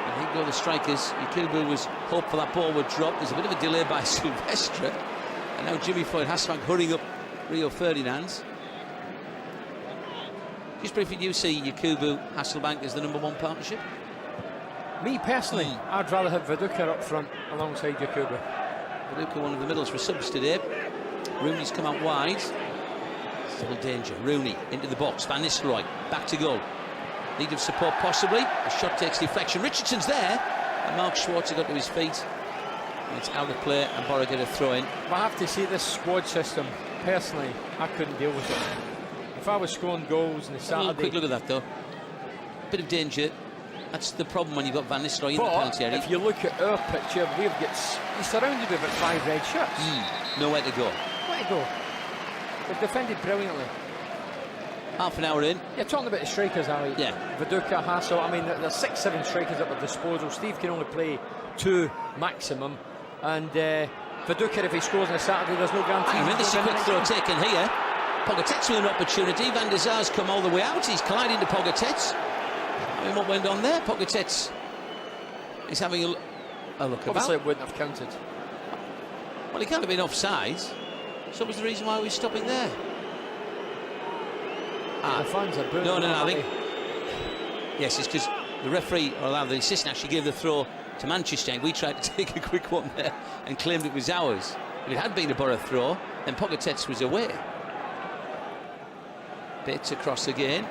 And here go the strikers. Yakubu was hopeful that ball would drop. There's a bit of a delay by Silvestre, and now Jimmy Floyd Hasselbaink hurrying up Rio Ferdinand. Just briefly, do you see Yakubu Hasselbaink as the #1 partnership? Me personally, I'd rather have Viduka up front alongside Yakubu. Viduka, one of the middles for subs today. Rooney's come out wide. Still danger. Rooney into the box. Van Nistelrooij back to goal. Need of support possibly. The shot takes deflection. Richardson's there, and Mark Schwarzer got to his feet. It's out of play, and Borough get a throw in. I have to say, this squad system, personally, I couldn't deal with it. If I was scoring goals in the Saturday... Quick look at that, though. Bit of danger. That's the problem when you've got Van Nistelrooij in the penalty area. If you look at our picture, he's surrounded with about 5 red shirts. Nowhere to go. Where to go? They've defended brilliantly. half an hour in. You're talking about the strikers, Ali. Yeah. Viduka, Hassel. I mean, there's 6-7 strikers at their disposal. Steve can only play 2 maximum. And Viduka, if he scores on a Saturday, there's no guarantee. I mean, this is a quick throw taken here. Pogatetz with an opportunity. Van der Sar's come all the way out. He's colliding to Pogatetz. I mean, what went on there? Pogatetz is having a look about. Obviously, it wouldn't have counted. Well, he can't have been offside. So what was the reason why we stopping there? The fans are booing. No, I think. Yes, it's because the referee, or the assistant, actually gave the throw to Manchester. We tried to take a quick one there and claimed it was ours. If it had been a Borough throw, then Pogatetz was away. Bits across again.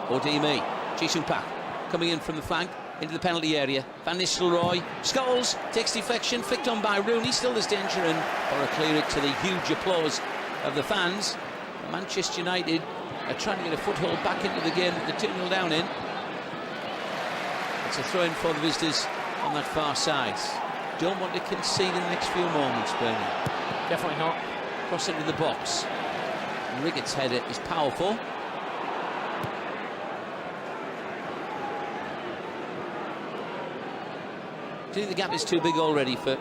Odimi, Jisung Park coming in from the flank into the penalty area. Van Nistelrooij, Scholes takes deflection, flicked on by Rooney. Still there's danger, and Borough clear it to the huge applause of the fans. Manchester United are trying to get a foothold back into the game that they're 2-0 down in. It's a throw-in for the visitors on that far side. Don't want to concede in the next few moments, Bernie. Definitely not. Cross into the box. Riggott's header is powerful. Do you think the gap is too big already for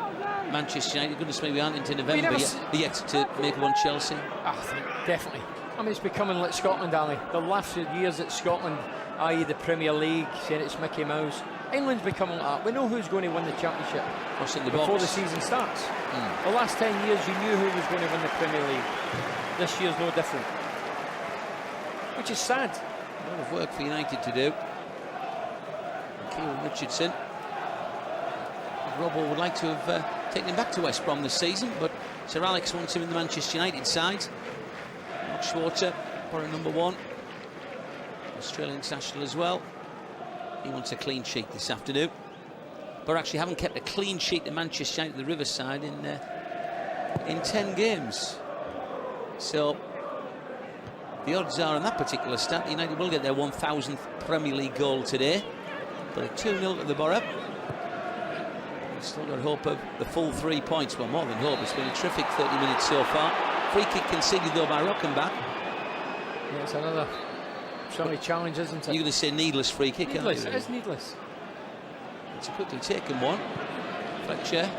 Manchester United? Goodness me, we aren't into November yet to make one Chelsea. I think definitely. I mean, it's becoming like Scotland, Ali. The last few years at Scotland, i.e. the Premier League, saying it's Mickey Mouse. England's becoming like that. We know who's going to win the championship before the season starts. The last 10 years, you knew who was going to win the Premier League. This year's no different, which is sad. A lot of work for United to do. Kieran Richardson. Robbo would like to have taken him back to West Brom this season, but Sir Alex wants him in the Manchester United side. Schwarzer, Borough number 1, Australian international as well. He wants a clean sheet this afternoon. But actually haven't kept a clean sheet in Manchester United at the Riverside in 10 games. So the odds are on that particular stat, United will get their 1,000th Premier League goal today. But a 2-0 to the Borough. Still got hope of the full 3 points. Well, more than hope. It's been a terrific 30 minutes so far. Free kick conceded though by Rochemback. Yeah, it's another sorry challenge, isn't it? You're going to say needless free kick, needless, aren't you? It is needless. It's a quickly taken one. Fletcher.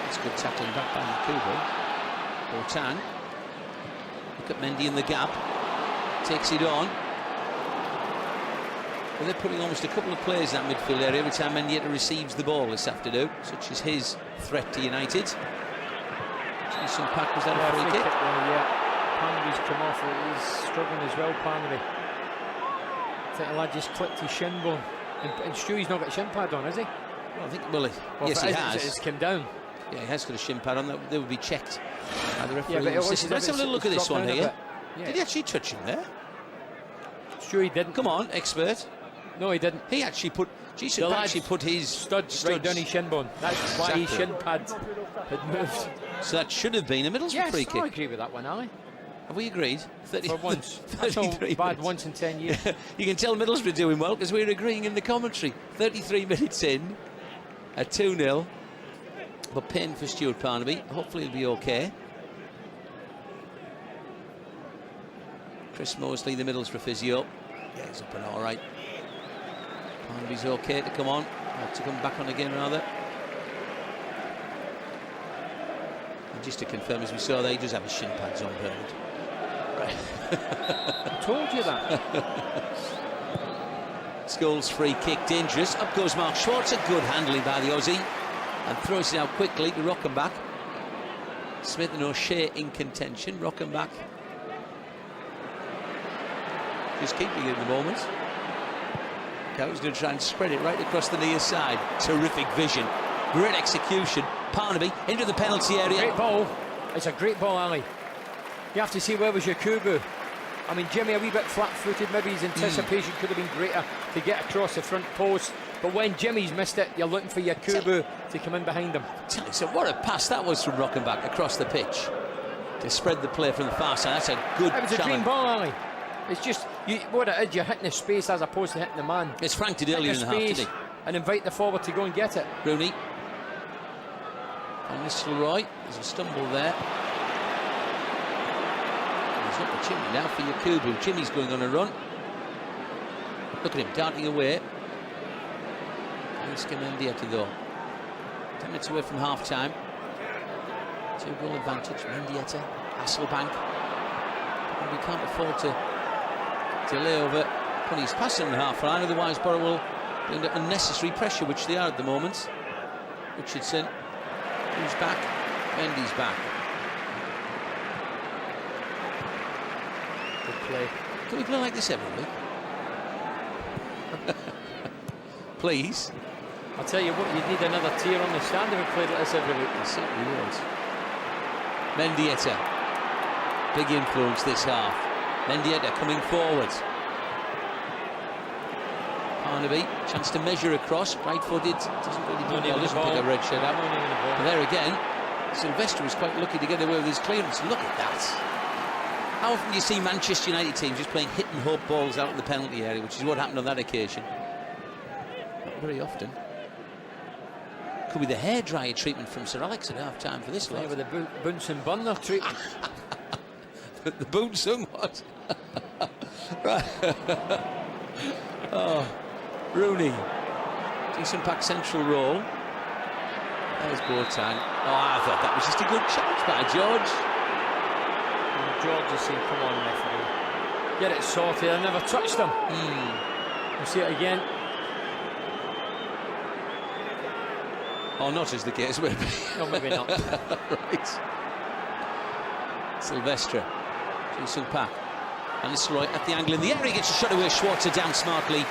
It's good tackling back by Yakubu. Boateng. Look at Mendy in the gap. Takes it on. Well, they're putting almost a couple of players in that midfield area every time Mendieta receives the ball this afternoon, such as his threat to United. Some pack, was that a free kick? Yeah, Parnaby's come off. He's struggling as well, Parnaby. I think the lad just clipped his shin bone. And Stewie's not got a shin pad on, has he? Well, I think, yes, he has. It's come down. Yeah, he has got a shin pad on. They would be checked by the referee. Yeah, Let's have a little look at this one here. Yeah. Did he actually touch him there? Stewie didn't. Come on, expert. No, he didn't. He actually put. Jesus actually put his studs right down his shin bone. That's why his shin pad had moved. So that should have been a Middlesbrough free kick. I agree with that one, Ali. Have we agreed? For once. That's all bad once in 10 years. You can tell Middlesbrough doing well because we're agreeing in the commentary. 33 minutes in, a 2-0. But pain for Stuart Parnaby. Hopefully he'll be okay. Chris Mosley, the Middlesbrough physio. Yeah, he's up and all right. Parnaby's okay to come on. To come back on again, rather. And just to confirm, as we saw there, he does have his shin pads on, Bernard. Right. I told you that. Scholes free kick, dangerous. Up goes Mark Schwarzer. Good handling by the Aussie. And throws it out quickly to Rochemback. Smith and O'Shea in contention. Rochemback just keeping it at the moment. He's going to try and spread it right across the near side. Terrific vision. Great execution. Parnaby into the penalty area. Great ball. It's a great ball, Ali. You have to see where was Yakubu. I mean, Jimmy a wee bit flat-footed. Maybe his anticipation could have been greater to get across the front post. But when Jimmy's missed it, you're looking for Yakubu to come in behind him. So what a pass that was from Rochemback across the pitch to spread the play from the far side. That's a good challenge. It was a dream ball, Ali. It's just, what it is, you're hitting the space as opposed to hitting the man. It's Frank did earlier in the half, didn't he? And invite the forward to go and get it. Rooney. on Nistelrooij. There's a stumble there. He's up the chimney now for Yakubu. Jimmy's going on a run. Look at him darting away. Let's get Mendieta though. 10 minutes away from half time. 2-goal advantage. Mendieta, Hasselbaink. And we can't afford to lay over Putting his pass in the half line, otherwise Borough will be under unnecessary pressure, which they are at the moment. Richardson, who's back? Mendy's back. Good play. Can we play like this every week? Please. I'll tell you what, you'd need another tier on the stand if we played like this every week. It certainly would. Mendieta. Big influence this half. Mendieta coming forward. Parnaby, chance to measure across. Right-footed, doesn't really do well, doesn't pick a red shed out. But there again, Silvestre was quite lucky to get away with his clearance. Look at that. How often do you see Manchester United teams just playing hit and hope balls out of the penalty area, which is what happened on that occasion? Not very often. Could be the hairdryer treatment from Sir Alex at half-time for this lot. With the Bunsen burner treatment. The Bunsen what? Right. Oh, Rooney. Decent back central roll. There's Boateng. Oh, I thought that was just a good chance by George. George has seen, come on, referee. Get it sorted. I never touched him. We'll see it again. Or not, as the case may be. No, maybe not. Right. Silvestre. Decent pack. And Nistelrooij at the angle in the area. Gets a shot away. Schwarzer down smartly.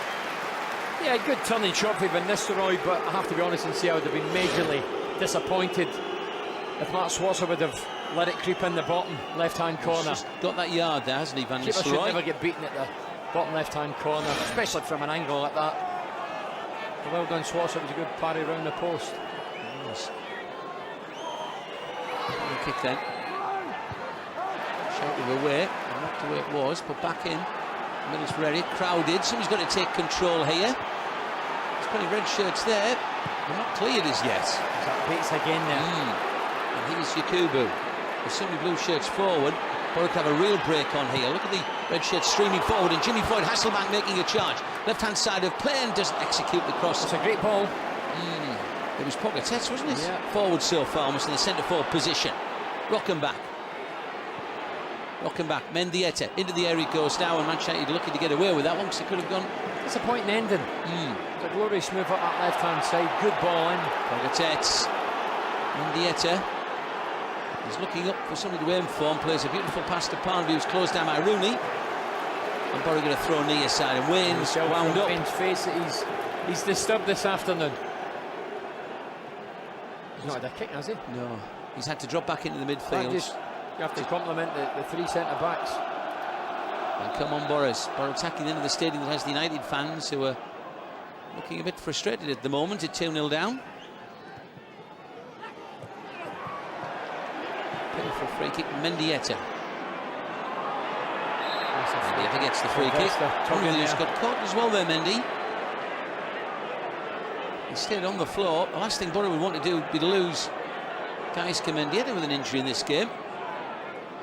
Yeah, good turning shot for Nistelrooij, but I have to be honest and say I would have been majorly disappointed if Mark Schwarzer would have let it creep in the bottom left-hand corner. He's got that yard there, hasn't he, Van Nistelrooij? Keeper should never get beaten at the bottom left-hand corner, especially from an angle like that. Well done, Schwarzer. It was a good parry round the post. Yes. Good kick then. Shouted away, not the way it was, but back in. Middlesbrough area, crowded. Somebody's got to take control here. There's plenty of red shirts there. They're not cleared as yet. That beats again there. And here's Yakubu. There's so many blue shirts forward. Borough have a real break on here. Look at the red shirts streaming forward, and Jimmy Floyd, Hasselbaink making a charge. Left-hand side of play and doesn't execute the cross. It's a great ball. It was Pogatetz, wasn't it? Yeah. Forward so far, almost in the centre-forward position. Rochemback. Mendieta. Into the area it goes now, and Manchester United lucky to get away with that one because it could have gone. It's a point in ending. It's a glorious move up that left-hand side. Good ball in. Pogatetz. Mendieta. He's looking up for somebody to aim for and plays a beautiful pass to Parnaby, who's closed down by Rooney. And Borough going to throw knee aside, and Wayne's wound up. Face that he's disturbed this afternoon. He's not had a kick, has he? No. He's had to drop back into the midfield. You have to compliment the three centre-backs. And come on, Borough attacking into the stadium that has the United fans who are looking a bit frustrated at the moment at 2-0 down. Beautiful free kick, Mendieta. Mendieta gets the free kick. He's got caught as well there, Mendy. He stayed on the floor. The last thing Borough would want to do would be to lose Gaisca Mendieta with an injury in this game.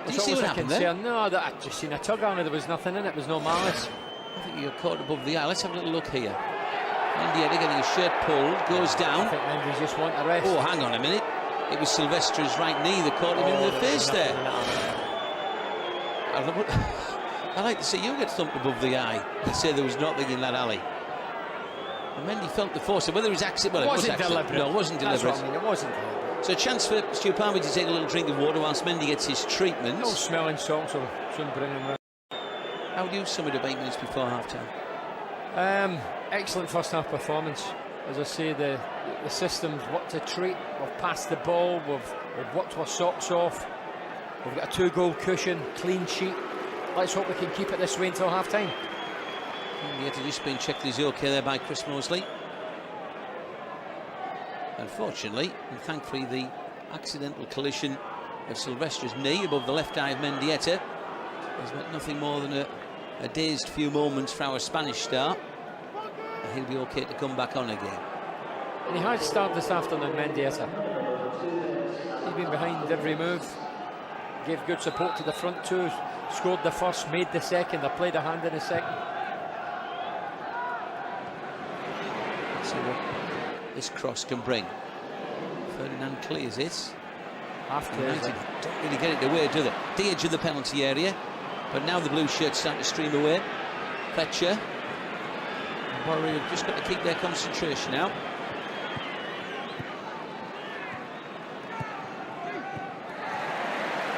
Did you see what happened there? No, I'd just seen a tug on it. There was nothing in it. There was no malice. I think he got caught above the eye. Let's have a little look here. Mendieta getting his shirt pulled, goes down. I think Mendy's just want a rest. Oh, hang on a minute. It was Silvestre's right knee that caught him in the face there. I'd like to see you get thumped above the eye and say there was nothing in that alley. And Mendy felt the force. Whether it was accident, well, it was deliberate. No, it wasn't deliberate. That's what I mean. It wasn't deliberate. So a chance for Stu Parnaby to take a little drink of water whilst Mendy gets his treatment. No smelling salts will soon bring him round. How do you sum it up 8 minutes before half-time? Excellent first half performance. As I say, the systems, what to treat. We've passed the ball. We've worked our socks off. We've got a 2-goal cushion, clean sheet. Let's hope we can keep it this way until half-time. Mendieta just been checked he's okay there by Chris Mosley. Unfortunately, and thankfully, the accidental collision of Silvestre's knee above the left eye of Mendieta has meant nothing more than a dazed few moments for our Spanish star. And he'll be okay to come back on again. And he has started this afternoon, Mendieta. been behind every move. Gave good support to the front two. Scored the first, made the second. I played a hand in the second. Let's see what this cross can bring. Ferdinand clears it. United don't really get it away, do they? The edge of the penalty area. But now the blue shirts start to stream away. Fletcher. Borough have just got to keep their concentration now.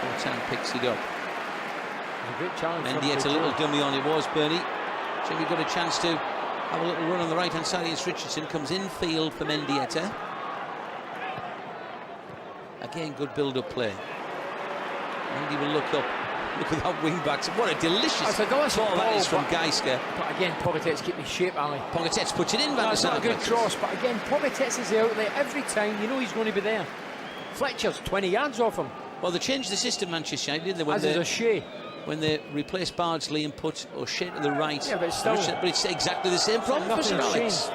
Boateng picks it up. A great challenge. Mendieta, a little dummy on it was, Bernie. Jimmy got a chance to have a little run on the right hand side against Richardson. Comes in field for Mendieta. Again, good build-up play. Mendy will look up. Look at that wing-backs. What a delicious ball that is from Geisker. But again, Pogatetz keep me shape, Ali. Pogatetz puts it in. That's not a good cross, but again, Pogatetz is the outlet every time. You know he's going to be there. Fletcher's 20 yards off him. Well, they changed the system, Manchester United, didn't they? As is O'Shea. When they replaced Bardsley and put O'Shea to the right. Yeah, but still. But it's exactly the same problem for Sir Alex.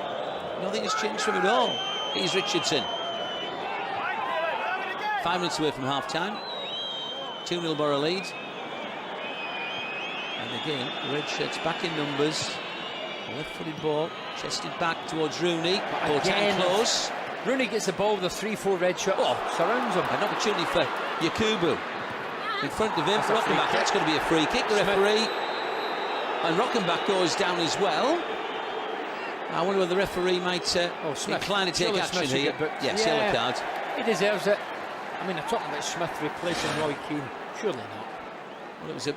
Nothing has changed from it at all. Here's Richardson. 5 minutes away from half-time. 2-0 Borough lead. And again, the red shirts back in numbers. Left-footed ball, chested back towards Rooney. Boateng close. Rooney gets the ball with a 3-4 red shirt. Surrounds him. An opportunity for Yakubu. In front of him, Rochemback. That's going to be a free kick. The referee. And Rochemback goes down as well. I wonder whether the referee might incline to take action here. Yes, yellow card. He deserves it. I mean, I'm talking about Smith replacing Roy Keane. Surely not. Well, it was a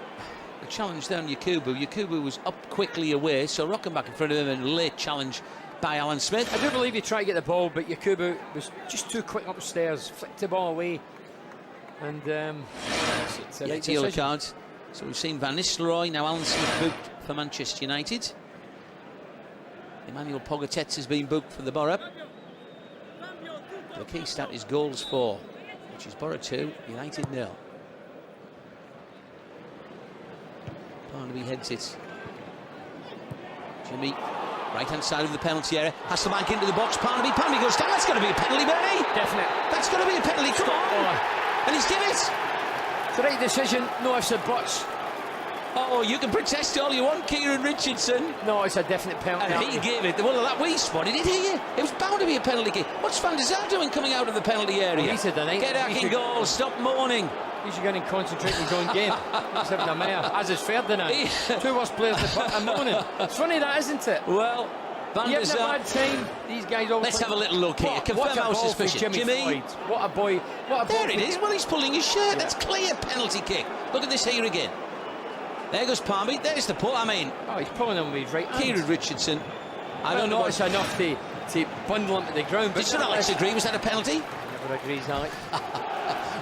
challenge there on Yakubu. Yakubu was up quickly away, so Rochemback in front of him and a late challenge by Alan Smith. I do believe he tried to get the ball, but Yakubu was just too quick upstairs, flicked the ball away. And it's a right yellow card. So we've seen Van Nistelrooij, now Alan Smith booked for Manchester United. Emmanuel Pogatetz has been booked for the Borough. The key stat is goals for, which is Borough 2, United 0. Parnaby heads it. Jimmy, right-hand side of the penalty area. Hasselbaink into the box. Parnaby goes down. That's going to be a penalty, Bernie. Definite. That's going to be a penalty. Come on. And he's given it. It's the right decision. No ifs or buts. Oh, you can protest all you want, Kieran Richardson. No, it's a definite penalty. And he gave it. Well, that we spotted it here. It was bound to be a penalty kick. What's Van der Sar doing coming out of the penalty area? Well, he said get back in goal. Stop mourning. He should go and concentrate on his own game. He's having a mare, as is Ferdinand. Two worst players in the mourning. It's funny that, isn't it? Well, Van der Sar. Bad time. These guys always. Let's have a little look here. Confirm our suspicion. Jimmy. What a boy. What a boy. There it is. Well, he's pulling his shirt. That's clear penalty kick. Look at this here again. There goes Parnaby. There's the pull. I mean, he's pulling him with his right hand. Kieran Richardson. I don't know. It's enough to bundle him to the ground. Did Sir Alex agree? Was that a penalty? Never agrees, Alex.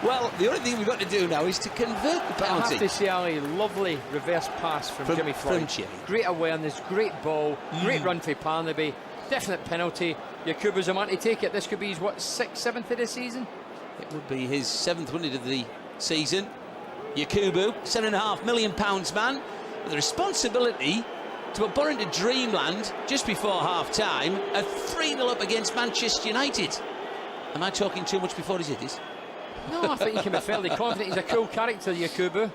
Well, the only thing we've got to do now is to convert the penalty. I have to say, Ali, lovely reverse pass from Jimmy Floyd. Great awareness, great ball, great run for Parnaby. Definite penalty. Yakubu's a man to take it. This could be his, what, 6th, 7th of the season? It would be his 7th win of the season. Yakubu, £7.5 million man, with the responsibility to put Borough into dreamland just before half-time, a 3-0 up against Manchester United. Am I talking too much before he's hit this? No, I think you can be fairly confident. He's a cool character, Yakubu.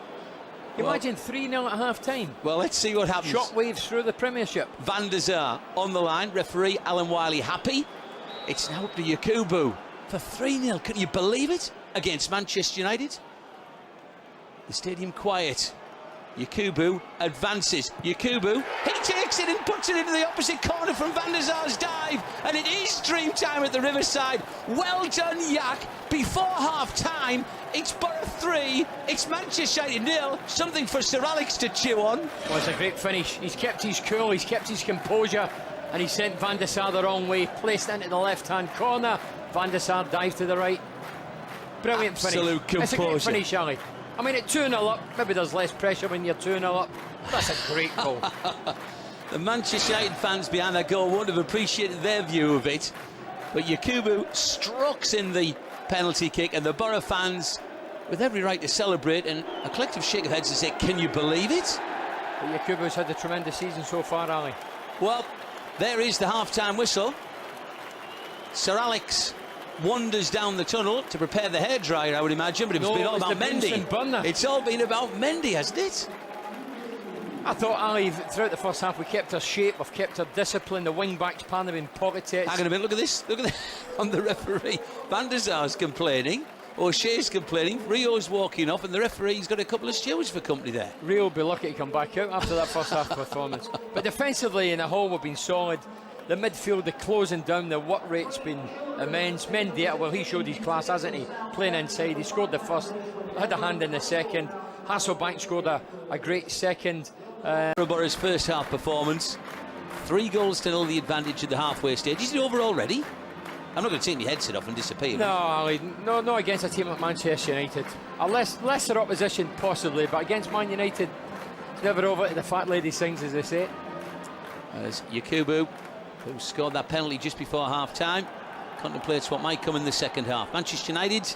Imagine 3-0 at half-time. Well, let's see what happens. Shockwaves through the Premiership. Van der Sar on the line. Referee Alan Wiley happy. It's now up to Yakubu for 3-0. Can you believe it? Against Manchester United. The stadium quiet. Yakubu advances. Yakubu, he takes it and puts it into the opposite corner from Van der Sar's dive, and it is dream time at the Riverside. Well done, Yak. Before half-time, it's Borough 3, it's Manchester United 0. Something for Sir Alex to chew on. Well, it's a great finish. He's kept his cool, he's kept his composure, and he sent Van der Sar the wrong way, placed into the left-hand corner. Van der Sar dives to the right. Brilliant finish. Absolute composure. It's a great finish, Ali. I mean, at 2-0 up, maybe there's less pressure when you're 2-0 up. That's a great goal. The Manchester United fans behind that goal won't have appreciated their view of it, but Yakubu strokes in the penalty kick, and the Borough fans, with every right to celebrate, and a collective shake of heads and say, can you believe it? But Yakubu's had a tremendous season so far, Ali. Well, there is the half-time whistle. Sir Alex wanders down the tunnel to prepare the hairdryer, I would imagine, but it's been all about Mendy. It's all been about Mendy, hasn't it? I thought, Ali, throughout the first half, we kept our shape, we've kept our discipline. The wing backs, Parnaby and Pogatetz. Hang on a minute, look at this. Look at this. On the referee. Van der Sar's complaining. O'Shea's complaining. Rio's walking off, and the referee's got a couple of stewards for company there. Rio will be lucky to come back out after that first half performance. But defensively, in the whole, we've been solid. The midfield, the closing down, the work rate's been immense. Mendieta, well, he showed his class, hasn't he? Playing inside, he scored the first, had a hand in the second. Hasselbaink scored a great second. Borough's first half performance, 3 goals to 0 the advantage at the halfway stage. Is it over already? I'm not going to take my headset off and disappear. No, Ali, no against a team like Manchester United. A lesser opposition possibly, but against Man United, it's never over till the fat lady sings, as they say. As Yakubu, who scored that penalty just before half-time, contemplates what might come in the second half. Manchester United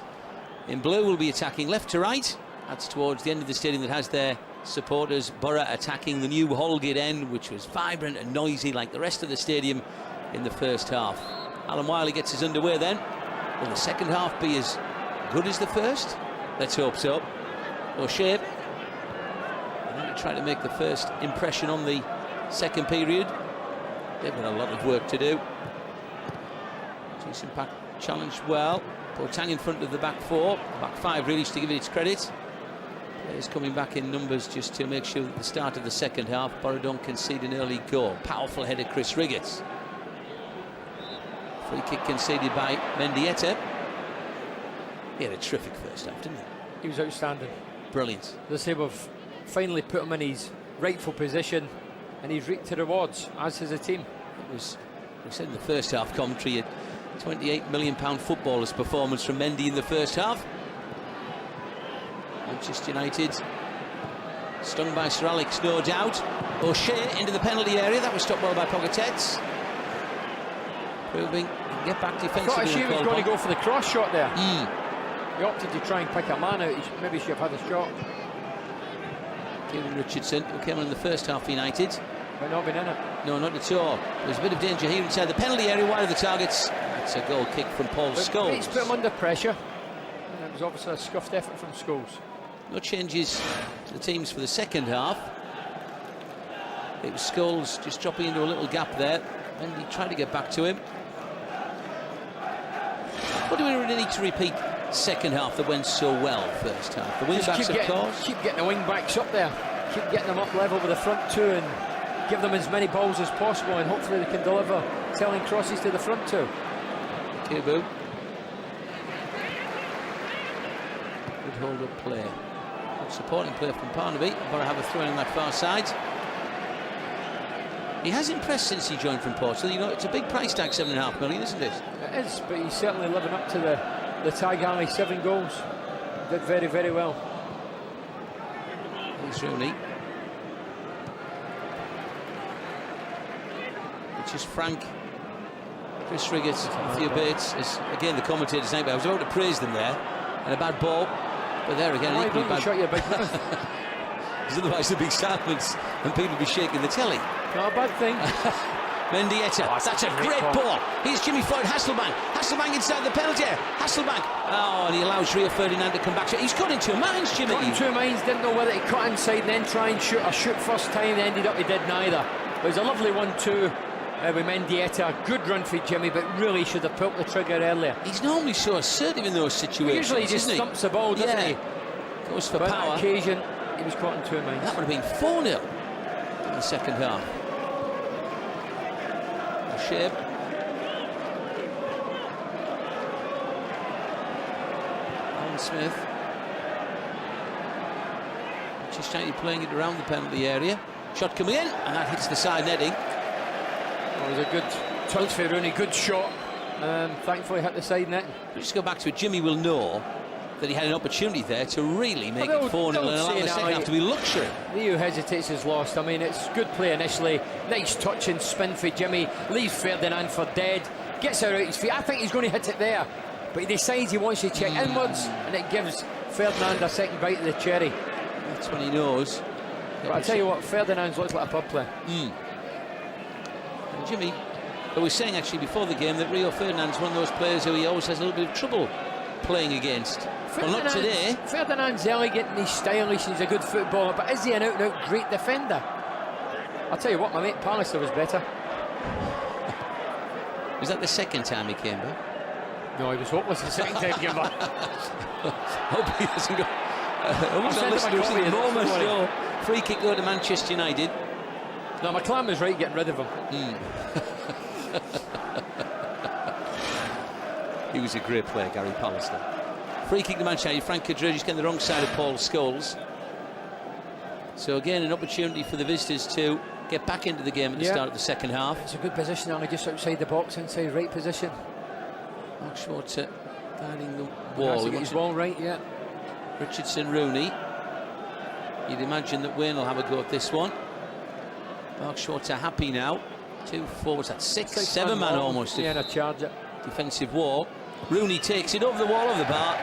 in blue will be attacking left to right. That's towards the end of the stadium that has their supporters. Borough attacking the new Holgate end, which was vibrant and noisy like the rest of the stadium in the first half. Alan Wiley gets us underway then. Will the second half be as good as the first? Let's hope so. O'Shea, I'm going to try to make the first impression on the second period. They've got a lot of work to do. Jason Pack challenged well. Boateng in front of the back 4. Back 5 really, to give it its credit. Players coming back in numbers just to make sure that the start of the second half, Borough don't concede an early goal. Powerful header, Chris Riggott. Free kick conceded by Mendieta. He had a terrific first half, didn't he? He was outstanding. Brilliant. They say we've finally put him in his rightful position, and he's reaped the rewards, as has the team. It was, we said in the first half commentary, a £28 million footballer's performance from Mendy in the first half. Manchester United stung by Sir Alex, no doubt. O'Shea into the penalty area. That was stopped well by Pogatetz. Proving he can get back defensively. I thought O'Shea was going to go for the cross shot there. He opted to try and pick a man out. Maybe should have had a shot. Kieran Richardson, who came on in the first half for United. But not been in it. No, not at all. There's a bit of danger here inside the penalty area, wide of the targets. That's a goal kick from Paul Scholes. It's put him under pressure. And it was obviously a scuffed effort from Scholes. No changes to the teams for the second half. It was Scholes just dropping into a little gap there, and he tried to get back to him. What do we really need to repeat second half that went so well first half? The wing backs, of course. Keep getting the wing backs up there. Keep getting them up level with the front 2 and give them as many balls as possible, and hopefully they can deliver telling crosses to the front 2. Yakubu. Good hold-up play. Good supporting play from Parnaby. Borough have a throw in on that far side. He has impressed since he joined from Portsmouth. You know, it's a big price tag, £7.5 million, isn't it? It is, but he's certainly living up to the tag, Ali. 7 goals. Did very, very well. Here's Rooney. Which is Frank. Chris Riggott, Matthew Bates. Again, the commentators' name. I was about to praise them there. And a bad ball. But there again, why don't you shut your big mouth? Because otherwise there'd be silence and people would be shaking the telly. Not a bad thing. Mendieta, that's a great ball. Here's Jimmy Floyd, Hasselbaink. Hasselbaink inside the penalty area. Hasselbaink. Oh, and he allows Rio Ferdinand to come back. He's got into a minds, Jimmy. Got into a minds, didn't know whether to cut inside and then try and shoot, or shoot first time. Ended up he did neither. It was a lovely 1-2 with Mendieta. Good run for Jimmy, but really should have pulled the trigger earlier. He's normally so assertive in those situations. Usually he just stumps the ball, doesn't he? Goes for but power. On that occasion, he was caught in 2 minds. That would have been 4-0 in the second half. O'Shea. Alan Smith. Just trying to playing it around the penalty area. Shot coming in, and that hits the side netting. It was a good touch for Rooney, good shot. Thankfully hit the side net. We'll just go back to it. Jimmy will know that he had an opportunity there to really make it 4-0 and allow the second half to be luxury. Rio hesitates is lost. I mean, it's good play initially. Nice touch and spin for Jimmy. Leaves Ferdinand for dead. Gets her out his feet. I think he's going to hit it there. But he decides he wants to check inwards, and it gives Ferdinand a second bite of the cherry. That's when he knows. But I tell you what, Ferdinand looks like a pub player. And Jimmy But we're saying actually before the game that Rio Ferdinand's one of those players who he always has a little bit of trouble playing against. Well, not today. Ferdinand's elegant and he's stylish and he's a good footballer, but is he an out-and-out great defender? I'll tell you what, my mate Bardsley was better. Was that the second time he came back? No, he was hopeless the second time he came back. Hope he hasn't got... Almost not listening to the moment. So, free kick go to Manchester United. No, McClaren was right getting rid of him. He was a great player, Gary Pallister. Free kick to Manchester United. Frank Queudrue just getting the wrong side of Paul Scholes. So again, an opportunity for the visitors to get back into the game at the start of the second half. It's a good position, only just outside the box, inside right position. Mark Schwarzer guiding the wall. He got his ball right, yeah. Richardson, Rooney. You'd imagine that Wayne will have a go at this one. Mark Schwarzer happy now. 2 forwards, that's 6, 7 man almost. Yeah, and a charger. Defensive wall. Rooney takes it over the wall, over the bar.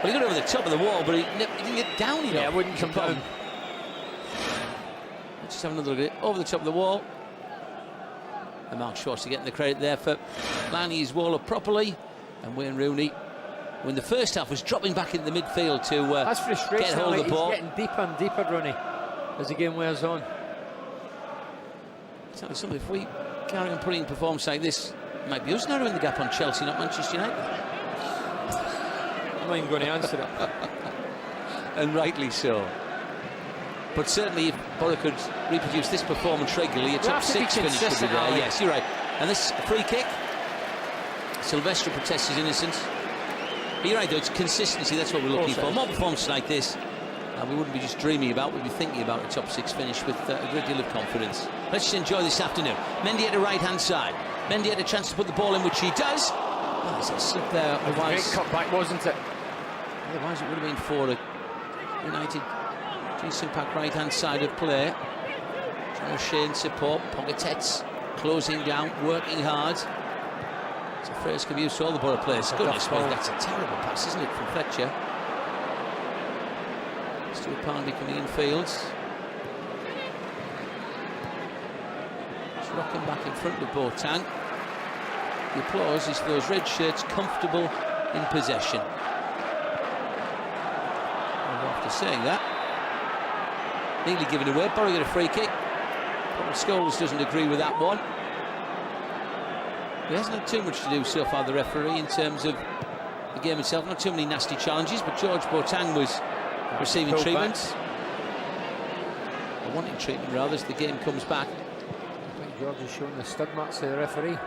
Well, he got over the top of the wall, but he didn't get down enough. Yeah, it wouldn't come down. Let's just have another look at it. Over the top of the wall. And Mark Schwarzer getting the credit there for lining his wall up properly. And Wayne Rooney, who in the first half was dropping back into the midfield to get hold of the ball. He's getting deeper and deeper, Rooney, as the game wears on. Tell you something, if we carry on putting in performance like this, it might be us narrowing the gap on Chelsea, not Manchester United. I'm not even going to answer it. And rightly so. But certainly if Borough could reproduce this performance regularly, a top 6 finish would be there. Yes, you're right. And this free kick, Silvestre protests his innocence. But you're right though, it's consistency, that's what we're looking for. More performances like this, we wouldn't be just dreaming about, we'd be thinking about a top 6 finish with a great deal of confidence. Let's just enjoy this afternoon. Mendieta right hand side. Mendieta a chance to put the ball in, which he does. Oh, there's a slip there. It was a great cutback, wasn't it? Otherwise it would have been for a United G-Impact right hand side of play. John O'Shea in support. Pogatetz closing down, working hard. It's a first of use to all the Borough players. Goodness me, that's a terrible pass, isn't it, from Fletcher? Stuart Parnaby coming in fields. Rochemback in front of Boateng. The applause is for those red shirts comfortable in possession. After saying that, nearly given away. Borough get a free kick. Scholes doesn't agree with that one. He hasn't had too much to do so far, the referee, in terms of the game itself. Not too many nasty challenges, but George Boateng was receiving treatment. Or wanting treatment, rather, as the game comes back. I think George is showing the stud marks to the referee.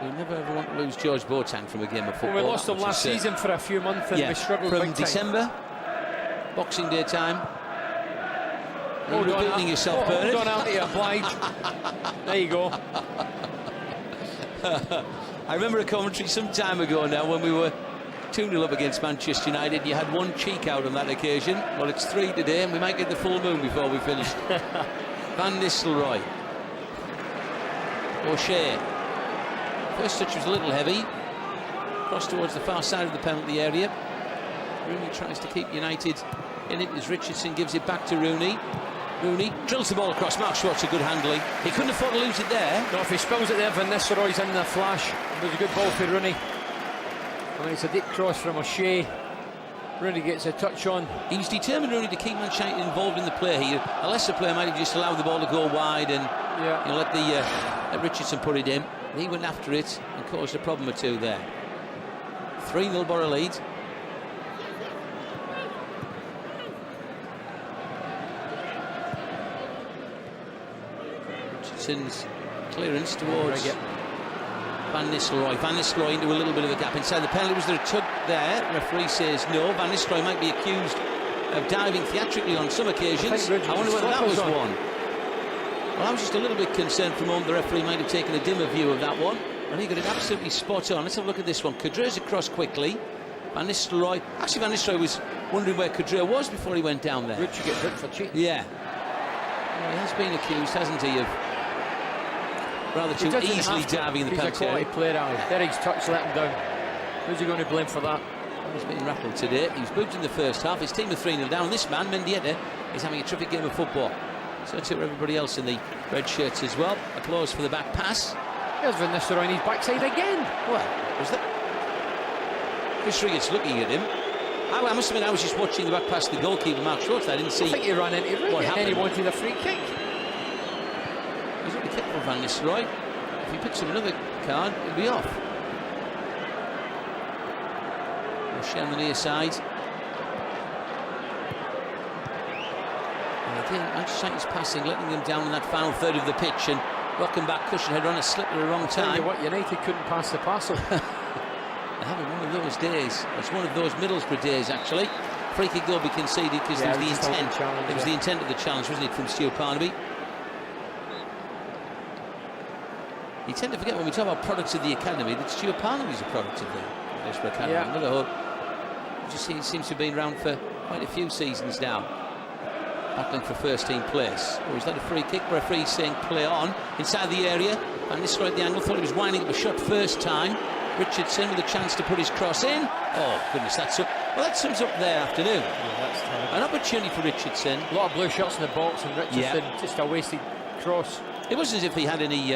You never ever want to lose George Boateng from a game of football. Well, we lost him last season for a few months and we struggled from big time. December, Boxing Day time. You're building yourself, Bernard. Hold on, Andy, oblige. There you go. I remember a commentary some time ago now when we were 2-0 up against Manchester United. You had one cheek out on that occasion. Well, it's 3 today, and we might get the full moon before we finish. Van Nistelrooij. O'Shea. First touch was a little heavy. Cross towards the far side of the penalty area. Rooney tries to keep United in it as Richardson gives it back to Rooney. Rooney drills the ball across. Mark Schwarzer, good handling. He couldn't afford to lose it there. No, if he spills it there, Van Nistelrooij's in the flash. It was a good ball for Rooney. I mean, it's a deep cross from O'Shea. Rooney gets a touch on. He's determined, Rooney, to keep Manchester United involved in the play here. A lesser player might have just allowed the ball to go wide and let Richardson put it in. He went after it and caused a problem or two there. 3-0 Borough lead. Richardson's clearance towards Van Nistelrooij. Van Nistelrooij into a little bit of a gap inside the penalty. Was there a tug there? The referee says no. Van Nistelrooij might be accused of diving theatrically on some occasions. I wonder whether that was one. Well, I was just a little bit concerned for a moment the referee might have taken a dimmer view of that one. And he got it absolutely spot on. Let's have a look at this one. Queudrue's across quickly. Van Nistelrooij. Actually, Van Nistelrooij was wondering where Queudrue was before he went down there. Richard get booked for cheating. Yeah. Well, he has been accused, hasn't he, of rather too easily diving in the penalty. He's a quality player, Ali. Derrick's touch let him down. Who's he going to blame for that? He's been rattled today. He was booked in the first half. His team are 3-0 down. This man, Mendieta, is having a terrific game of football. So to everybody else in the red shirts as well. Applause for the back pass. There's Van Nistelrooij on his backside again. Well, was that? Chris Riggott's looking at him. I must admit, I was just watching the back pass to the goalkeeper, Mark Schwarzer. I didn't see. I think he ran into Riggott and then he wanted a free kick. He's only kicked for Van Nistelrooij. If he picks up another card, he'll be off. O'Shea on the near side. And again, Manchester United's passing, letting them down in that final third of the pitch, and Rochemback cushion header on a slip at the wrong time. Tell you what, United couldn't pass the parcel. They're having one of those days. It's one of those Middlesbrough days, actually. Free kick goal be conceded because there was the intent. It was the intent of the challenge, wasn't it, from Stuart Parnaby? You tend to forget when we talk about products of the academy that Stuart Parnaby's a product of the Middlesbrough academy. Yeah. Another just he seems to have been around for quite a few seasons now, battling for first team place. Or is that a free kick? Referee saying play on inside the area. And this right at the angle. Thought he was winding up a shot first time. Richardson with a chance to put his cross in. Oh goodness, that's up. Well, that sums up their afternoon. Yeah, that's terrible. An opportunity for Richardson. A lot of blue shots in the box, and Richardson just a wasted cross. It wasn't as if he had any.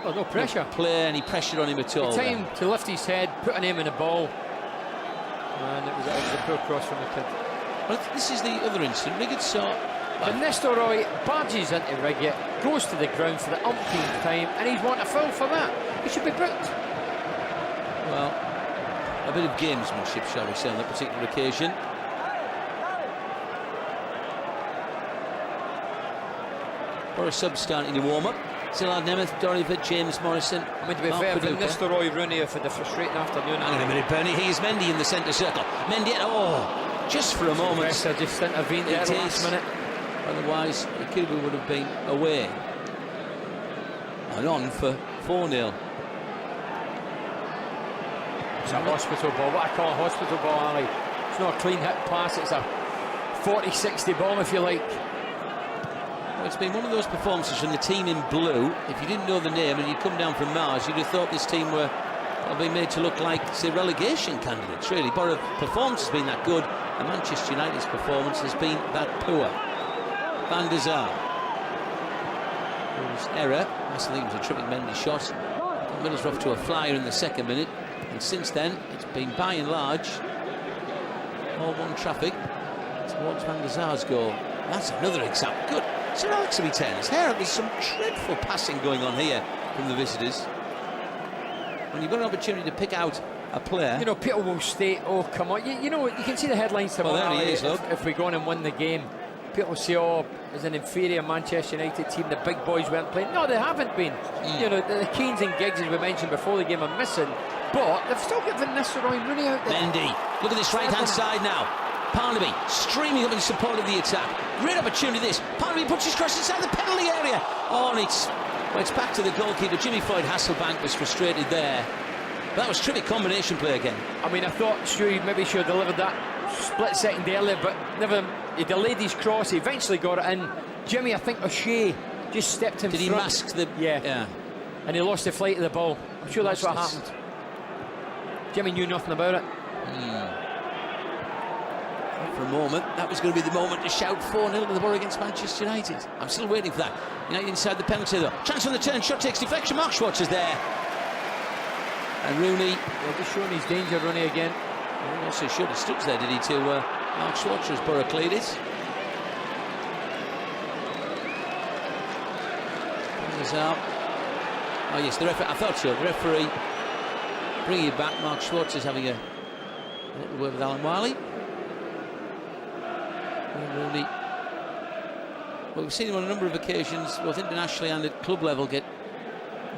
No pressure. Play, any pressure on him at all. Time to lift his head, put an aim in the ball, and it was a poor cross from the kid. Well, this is the other incident. Riggott saw. And Nistelrooij barges into Riggott, goes to the ground for the umpteenth time, and he's wanting a foul for that. He should be booked. Well, a bit of gamesmanship, shall we say, on that particular occasion. For a sub starting to warm up. Zillard, Németh, Doriva, James, Morrison. I mean, to be fair, Van Nistelrooij, Rooney have had a frustrating afternoon. Hang on a minute, Bernie. Here's Mendy in the centre circle. Mendieta, just for a moment. Silvestre just intervened there at the last minute. Otherwise, Yakubu would have been away. And on for 4-0. It's a hospital ball. What I call a hospital ball, Ali. It's not a clean hit pass. It's a 40-60 ball, if you like. Well, it's been one of those performances from the team in blue. If you didn't know the name and you'd come down from Mars, you'd have thought this team were being made to look like, say, relegation candidates, really. But a performance has been that good, and Manchester United's performance has been that poor. Van der Sar. There was error. I think it was a terrific Mendy shot. Middlesbrough off to a flyer in the second minute. And since then, it's been by and large all one traffic towards Van der Sar's goal. That's another example. Good. Sir Alex will be tearing his hair. There's some dreadful passing going on here from the visitors. When you've got an opportunity to pick out a player. You know, people will state, oh, come on. You know, you can see the headlines tomorrow. Well, there he is, look. If we go on and win the game. People say, oh, as an inferior Manchester United team, the big boys weren't playing. No, they haven't been. You know, the Keanes and Giggs, as we mentioned before the game, are missing. But they've still got Van Nistelrooij and Rooney out there. Mendy, look at this right-hand side now. Parnaby streaming up in support of the attack. Great opportunity this. Parnaby puts his cross inside the penalty area. Oh, and it's back to the goalkeeper. Jimmy Floyd Hasselbaink was frustrated there. That was terrific combination play again. I mean, I thought Stewie maybe should have delivered that split second earlier, but never. He delayed his cross. He eventually got it in. Jimmy, I think O'Shea just stepped in front. Did he mask the? Yeah. And he lost the flight of the ball. I'm sure that's what happened. Jimmy knew nothing about it. For a moment, that was going to be the moment to shout 4-0 to the Borough against Manchester United. I'm still waiting for that. United inside the penalty though. Chance on the turn, shot takes deflection. Mark Schwarzer is there. And Rooney. Just showing his danger, Rooney again. He also showed his studs there, did he, to Mark Schwarzer as Borough cleared it. Oh yes, the referee, I thought so. The referee bringing it back. Mark Schwarzer's having a little word with Alan Wiley. Rooney. Well, we've seen him on a number of occasions, both internationally and at club level, get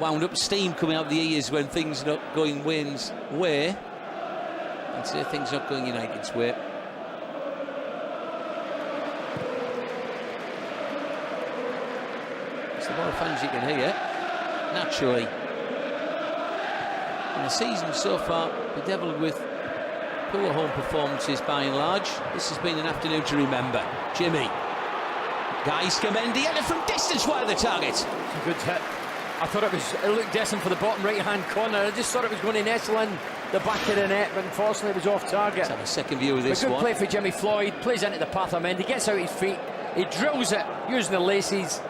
wound up, steam coming out of the ears when things are not going Wayne's way. And say things not going United's way. It's the Borough fans you can hear, naturally. And the season so far bedevilled with poor home performances by and large. This has been an afternoon to remember. Jimmy. Guys, Mendieta from distance wide of the target. It's a good hit. I thought it looked destined for the bottom right-hand corner. I just thought it was going to nestle in the back of the net, but unfortunately it was off target. Let's have a second view of this one. A good play for Jimmy Floyd. Plays into the path of Mendy, gets out his feet, He drills it using the laces.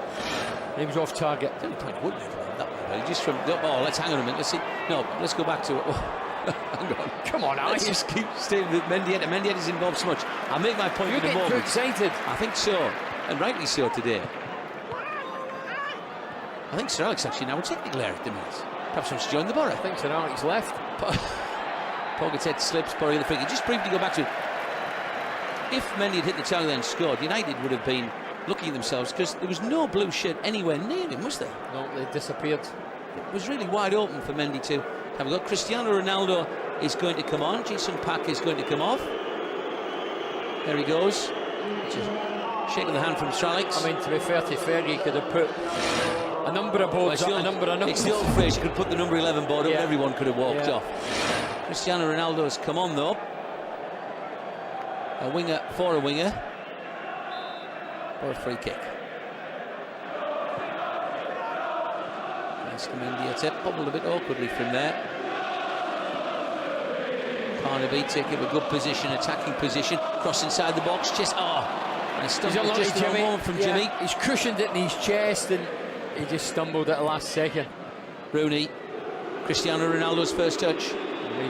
He was off target. I don't think wouldn't have that one. Just from oh, let's hang on a minute. Let's see. No, let's go back to it. Hang on. Come on, let's just keep staying with Mendieta. Mendieta's involved so much. I'll make my point in a moment. You're getting too excited. I think so, and rightly so today. I think Sir Alex actually now would take the glare at the minute. Perhaps wants to join the borough. I think Sir Alex left. Pogatetz slips, Borry the free kick. Just briefly go back to it. If Mendy had hit the target and scored, United would have been looking at themselves because there was no blue shirt anywhere near him, was there? No, they disappeared. It was really wide open for Mendy to have a go. Cristiano Ronaldo is going to come on. Jason Pack is going to come off. There he goes. Just shaking the hand from Sir Alex. I mean, to be fair to Fergie, could have put a number of boards up, a number of numbers. It's the old phrase, you could put the number 11 board up and everyone could have walked off. Cristiano Ronaldo has come on though. A winger for a winger. For a free kick. Nice to Mendieta, bubbled a bit awkwardly from there. Parnaby taking a good position, attacking position, cross inside the box, chest. And stumbled just a moment from Jimmy. He's cushioned it in his chest and he just stumbled at the last second. Rooney, Cristiano Ronaldo's first touch. He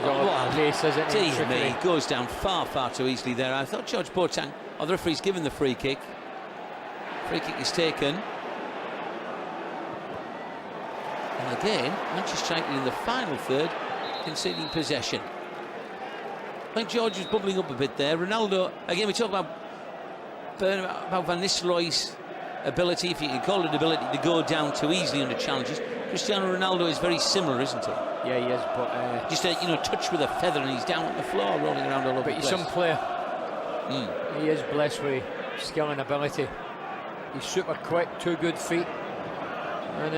goes down far, far too easily there. I thought George Boateng, the referee's given the free kick. Free kick is taken. And again, Manchester United in the final third, conceding possession. I think George was bubbling up a bit there. Ronaldo, again, we talk about Van Nistelrooij's ability, if you can call it ability, to go down too easily under challenges. Cristiano Ronaldo is very similar, isn't he? Yeah, he is, but just a touch with a feather and he's down on the floor, rolling around all over the place. But he's some player. He is blessed with skill and ability. He's super quick, 2 good feet, and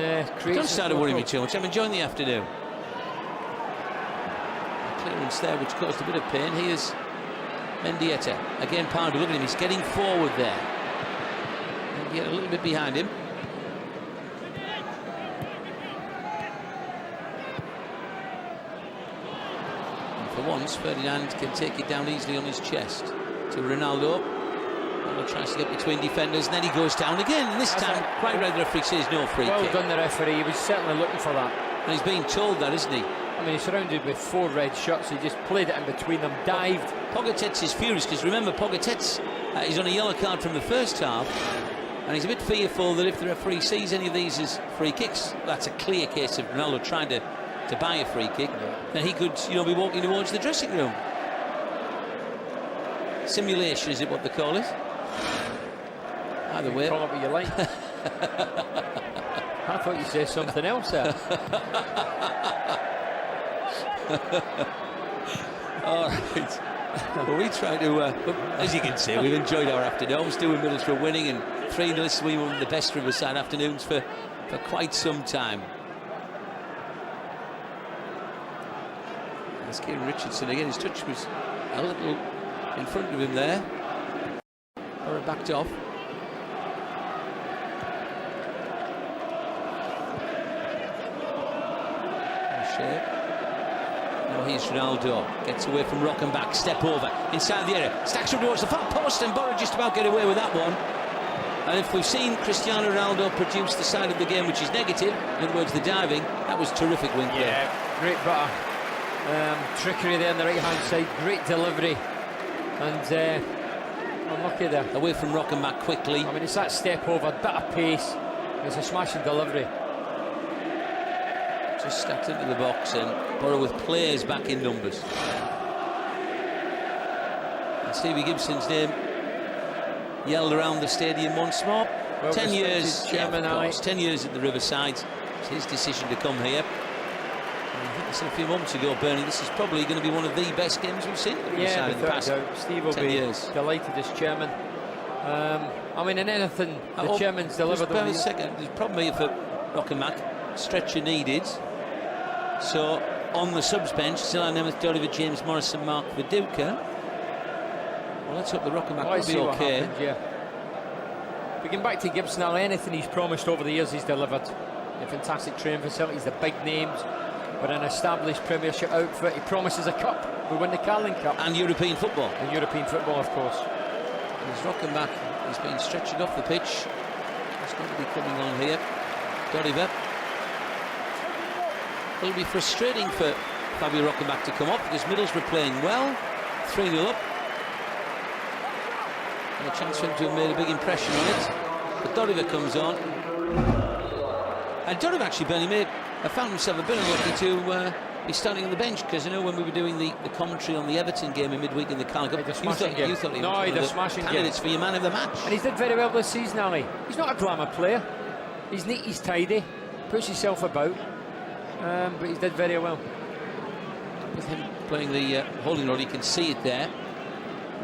don't start to worry me too much. I'm enjoying the afternoon. A clearance there, which caused a bit of pain. Here's Mendieta again. Parnaby, look at him. He's getting forward there. Mendieta a little bit behind him. For once, Ferdinand can take it down easily on his chest to Ronaldo. Ronaldo tries to get between defenders, and then he goes down again. And this time, quite right, the referee says no free kick. Well done, the referee. He was certainly looking for that. And he's being told that, isn't he? I mean, he's surrounded with 4 red shirts. He just played it in between them, dived. Pogatetz is furious because remember, Pogatetz is on a yellow card from the first half, and he's a bit fearful that if the referee sees any of these as free kicks, that's a clear case of Ronaldo trying to buy a free kick, then he could, be walking towards the dressing room. Simulation, is it what they call it? Either way. Call it what you like. I thought you said something else there. All right. Well, we try to, as you can see, we've enjoyed our afternoons doing Middlesbrough winning, and 3-0. This will be one of the best Riverside afternoons for quite some time. That's Kieran Richardson again. His touch was a little in front of him there. Or backed off. Now here's Ronaldo. Gets away from Rochemback. Step over. Inside the area. Stacks up towards the far post, and Borough just about get away with that one. And if we've seen Cristiano Ronaldo produce the side of the game which is negative, in other words the diving, that was terrific win. Yeah, great butter. Trickery there on the right hand side, great delivery, and unlucky there. Away from Rochemback quickly. I mean, it's that step over, bit of pace, it's a smashing delivery. Just stacked into the box, and Borough with players back in numbers. And Stevie Gibson's name yelled around the stadium once more. Well, 10 years, Chairman, of course, 10 years at the Riverside. It's his decision to come here. I think I said a few moments ago, Bernie, this is probably going to be one of the best games we've seen at the Riverside in the past Steve will 10 be years. Delighted as chairman. I mean, in anything the chairman's delivered. Just a second, there's a problem here for Rochemback. Stretcher needed. So on the subs bench, still are Németh, Doriva, James Morrison, Mark Viduka. Well, let's hope the Rochemback will be okay. Happens, We get back to Gibson. Anything he's promised over the years, he's delivered. The fantastic training facilities, the big names, but an established Premiership outfit. He promises a cup. We win the Carling Cup. And European football. And European football, of course. There's Rochemback He's been stretched off the pitch. He's going to be coming on here. Doriva. It'll be frustrating for Fabio Rochemback to come up because Middlesbrough playing well. 3-0 up. And a chance for him to have made a big impression on it. But Doriva comes on. And Doriva actually found himself a bit unlucky to be starting on the bench, because I know when we were doing the commentary on the Everton game in midweek in the Carling Cup, you thought he was one of the candidates for your man of the match. And he's did very well this season, Ali. He's not a glamour player. He's neat, he's tidy, puts himself about, but he's did very well. With him playing the holding role, you can see it there.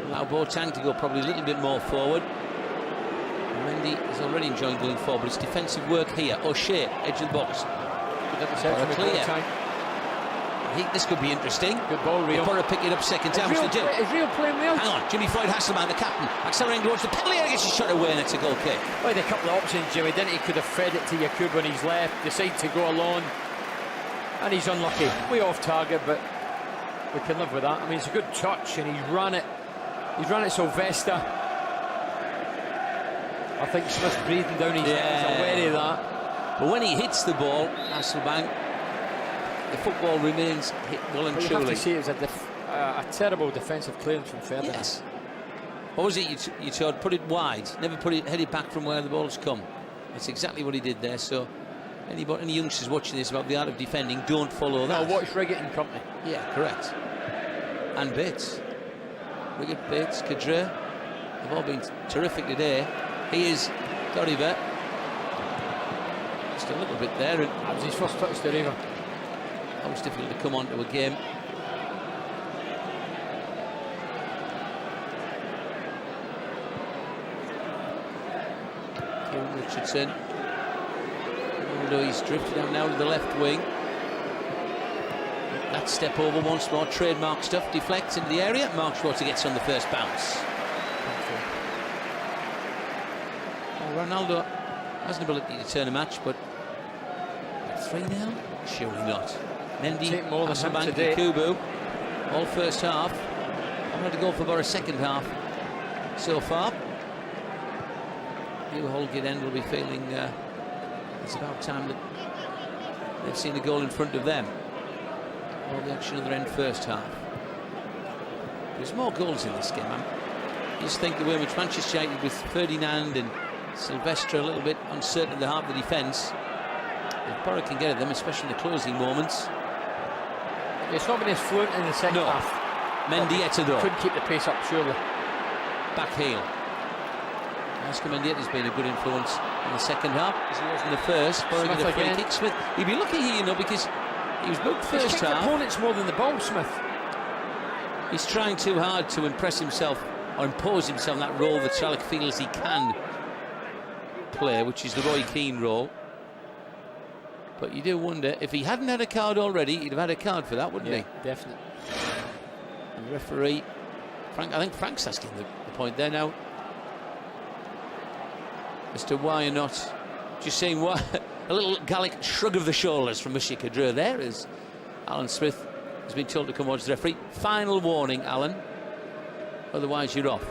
Allow Boateng to go probably a little bit more forward. Mendy is already enjoying going forward, but it's defensive work here. O'Shea, edge of the box. Clear. This could be interesting. Good ball, Rio. Porra pick it up second time. Is Rio playing well? Hang on, Jimmy Floyd Hasselbaink, the captain, accelerating towards the penalty area, gets his shot away, and it's a goal kick. Well, he had a couple of options, Jimmy, didn't he? Could have fed it to Yakubu on his left, decided to go alone, and he's unlucky. Way off target, but we can live with that. I mean, it's a good touch, and he's run it. He's run it Silvestre. I think Smith's breathing down his neck. He's aware of that. But when he hits the ball, Hasselbaink, the football remains hit well and truly. You have to say it was a terrible defensive clearance from Ferdinand. Yes. What was it you told? Put it wide, never put it headed back from where the ball's come. That's exactly what he did there. So any youngsters watching this about the art of defending, don't follow that. No, watch Riggott and company. Yeah, correct. And Bates. Riggott, Bates, Queudrue have all been terrific today. He is Doriva. Just a little bit there. And that was his first touch, Doriva. Always difficult to come onto a game. Kieran Richardson. Although he's drifted out now to the left wing. That step over once more, trademark stuff, deflects into the area. Mark Schwarzer gets on the first bounce. Well, Ronaldo has an ability to turn a match, but 3-0? Surely not. Mendy, Hasselbaink, Yakubu, all first half. I'm going to go for about a second half so far. New Holgate end will be feeling it's about time that they've seen a goal in front of them. All the action on their end first half. There's more goals in this game. I just think the way in which Manchester United with Ferdinand and Silvestre a little bit uncertain at the heart of the defence. If Porra can get at them, especially in the closing moments. It's not been as fluent in the second half. Mendieta though. Couldn't keep the pace up, surely. Back heel. Oscar Mendieta's been a good influence in the second half, as he was in the first. Porra get a free kick. Smith, he'd be lucky here, you know, because he was booked first half. Opponents more than the ball, Smith. He's trying too hard to impress himself or impose himself in that role that Sherlock feels he can play, which is the Roy Keane role. But you do wonder, if he hadn't had a card already, he'd have had a card for that, wouldn't he? Definitely. The referee, Frank, I think Frank's asking the point there now as to why or not. Just saying why. A little Gallic shrug of the shoulders from Monsieur Queudrue there as Alan Smith has been told to come towards the referee. Final warning, Alan. Otherwise, you're off.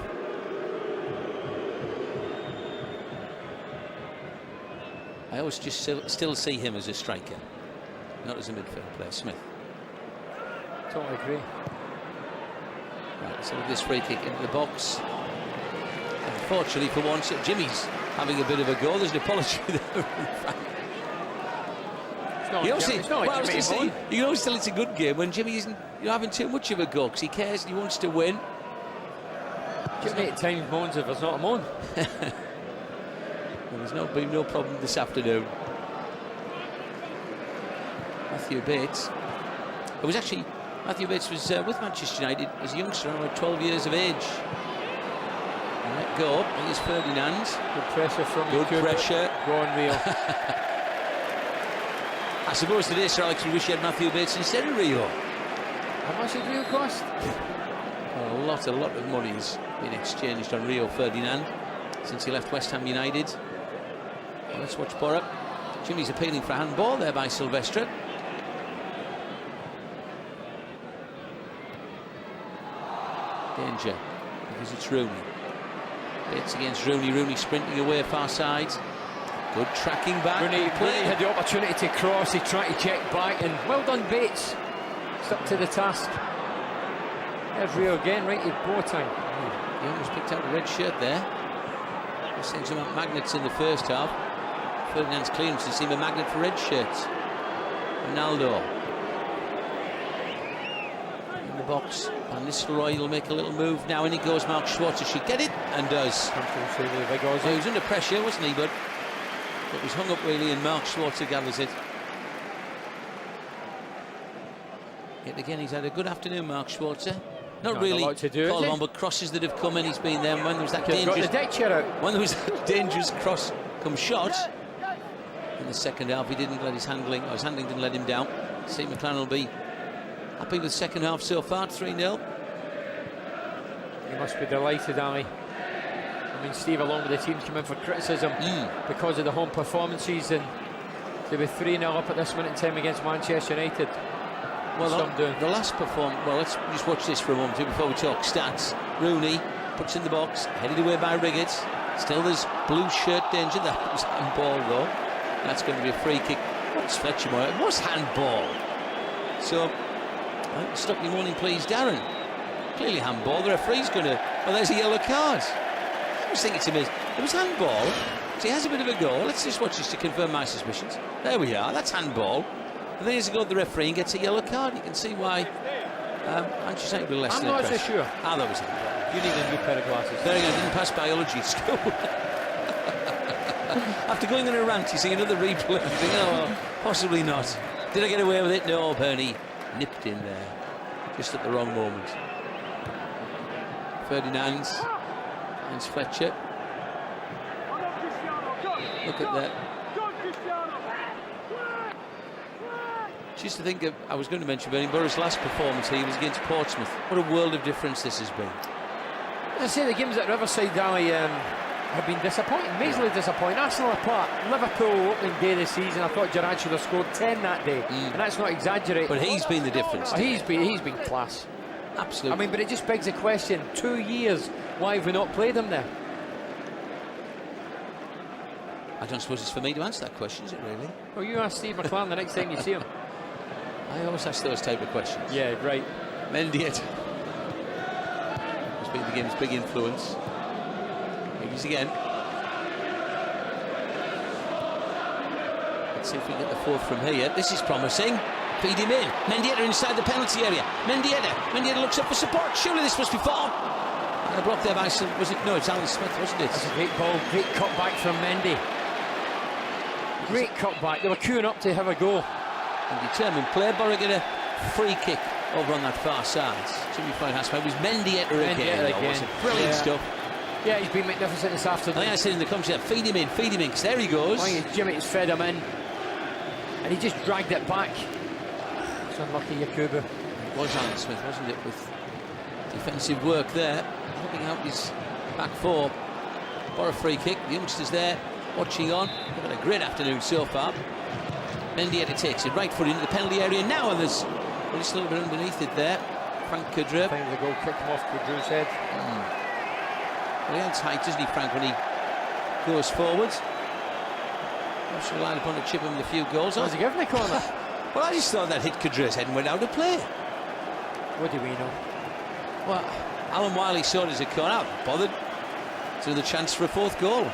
I always just still see him as a striker, not as a midfield player, Smith. Totally agree. Right, so with this free kick into the box. Unfortunately for once, Jimmy's having a bit of a go. There's an apology there. You can always tell it's a good game when Jimmy isn't having too much of a go, because he cares and he wants to win. Jimmy at times moans if there's not a moan. Well, there's been no problem this afternoon. Matthew Bates. It was actually Matthew Bates was with Manchester United as a youngster, around 12 years of age. And let go. Here's Ferdinand. Good pressure from Good pressure. Go on, Rio. I suppose today, Sir Alex, we wish you had Matthew Bates instead of Rio. How much did Rio cost? Well, a lot of money's been exchanged on Rio Ferdinand since he left West Ham United. Well, let's watch Porra. Jimmy's appealing for a handball there by Silvestre. Danger, because it's Rooney. It's against Rooney. Rooney sprinting away far side. Good tracking back. Rooney had the opportunity to cross. He tried to check back, and well done, Bates. Stuck to the task. There's Rio again, right to Boateng. He almost picked out a red shirt there. We're seeing some magnets in the first half. Ferdinand's clearance seemed a magnet for red shirts. Ronaldo in the box. And Nistelrooij will make a little move now. In he goes. Mark Schwarzer should get it, and does. He was under pressure, wasn't he? But it was hung up really, and Mark Schwarzer gathers it. Yet again, he's had a good afternoon, Mark Schwarzer. Not really called on, but crosses that have come in, he's been there. When there was that dangerous cross come shot in the second half, he didn't let his handling didn't let him down. See, McClaren will be happy with the second half so far, 3-0. You must be delighted, Ali. I mean, Steve, along with the team, came in for criticism because of the home performances, and to be 3-0 up at this minute in time against Manchester United. Well, the last performance. Well, let's just watch this for a moment before we talk stats. Rooney puts in the box, headed away by Riggott. Still, there's blue shirt danger. That was handball, though. That's going to be a free kick. What's Fletcher? It was handball. So, stop me morning, please, Darren. Clearly handball. The referee's going to. Well, there's a yellow card. I was thinking to me, it was handball. So he has a bit of a go. Let's just watch this to confirm my suspicions. There we are. That's handball. And then he's go to the referee and gets a yellow card. You can see why Manchester United will be less than impressed. I'm not so sure. Ah, that was handball. You need a new pair of glasses. There again, I didn't pass biology at school. After going on a rant, you see another replay. You think, oh, well, possibly not. Did I get away with it? No, Bernie nipped in there. Just at the wrong moment. Ferdinand finds Fletcher. Look at that. Just to think of, I was going to mention Borough's last performance here was against Portsmouth. What a world of difference this has been. I say the games at Riverside, Ali, have been disappointing, amazingly disappointing. Arsenal apart, Liverpool opening day of the season, I thought Gerrard should have scored 10 that day, and that's not exaggerating. But he's been the difference. Oh, he's been class. Absolutely. I mean, but it just begs the question, 2 years, why have we not played him there? I don't suppose it's for me to answer that question, is it really? Well, you ask Steve McClaren the next time you see him. I always ask those type of questions. Yeah, right. Mendieta has been the game's big influence. Maybe again. Let's see if we can get the fourth from here. This is promising. Feed him in. Mendieta inside the penalty area. Mendieta looks up for support. Surely this must be foul. And a block there by some. Was it? No, it's Alan Smith, wasn't it? That's a great ball. Great cut back from Mendy. Great cut back. They were queuing up to have a go. And determined play. Borough get a free kick over on that far side. Jimmy find Hasselbaink. It was Mendieta again. Brilliant stuff. Yeah, he's been magnificent this afternoon. I think I said in the comments, feed him in, because there he goes. I think Jimmy's fed him in, and he just dragged it back. It's unlucky, Yakubu. It was Alan Smith, wasn't it, with defensive work there, helping out his back four. Borough free kick, the youngsters there watching on. They've had a great afternoon so far. Mendieta takes it right foot into the penalty area now, and there's just a little bit underneath it there. Frank Queudrue. I think the goal kicked him off Queudrue's head. Well, he has height, doesn't he, Frank, when he goes forwards? Not relied upon to chip him with a few goals. Was he giving the corner? Well, I just thought that hit Queudrue's head and went out of play. What do we know? Well, Alan Wiley saw it as a corner, out, bothered to the chance for a fourth goal.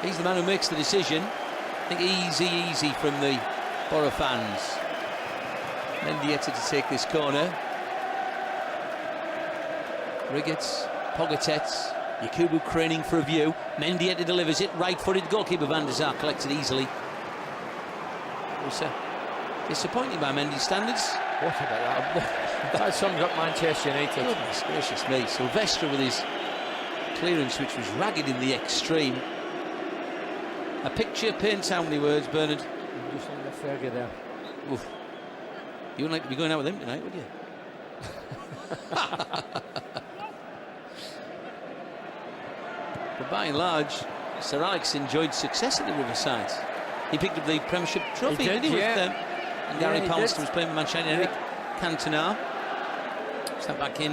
He's the man who makes the decision. I think easy from the Borough fans. Mendieta to take this corner. Riggott, Pogatetz, Yakubu craning for a view. Mendieta delivers it, right-footed. Goalkeeper Van der Sar collects it easily. It was disappointing by Mendy's standards. What about that? That sums up Manchester United. Goodness gracious me. Silvestre with his clearance, which was ragged in the extreme. A picture paints how many words, Bernard? I'm just on the Fergie there. Oof. You wouldn't like to be going out with him tonight, would you? But by and large, Sir Alex enjoyed success at the Riverside. He picked up the Premiership trophy, didn't he? Yeah. With, and Gary Palmerston was playing with Manchester United. Cantona. Step back in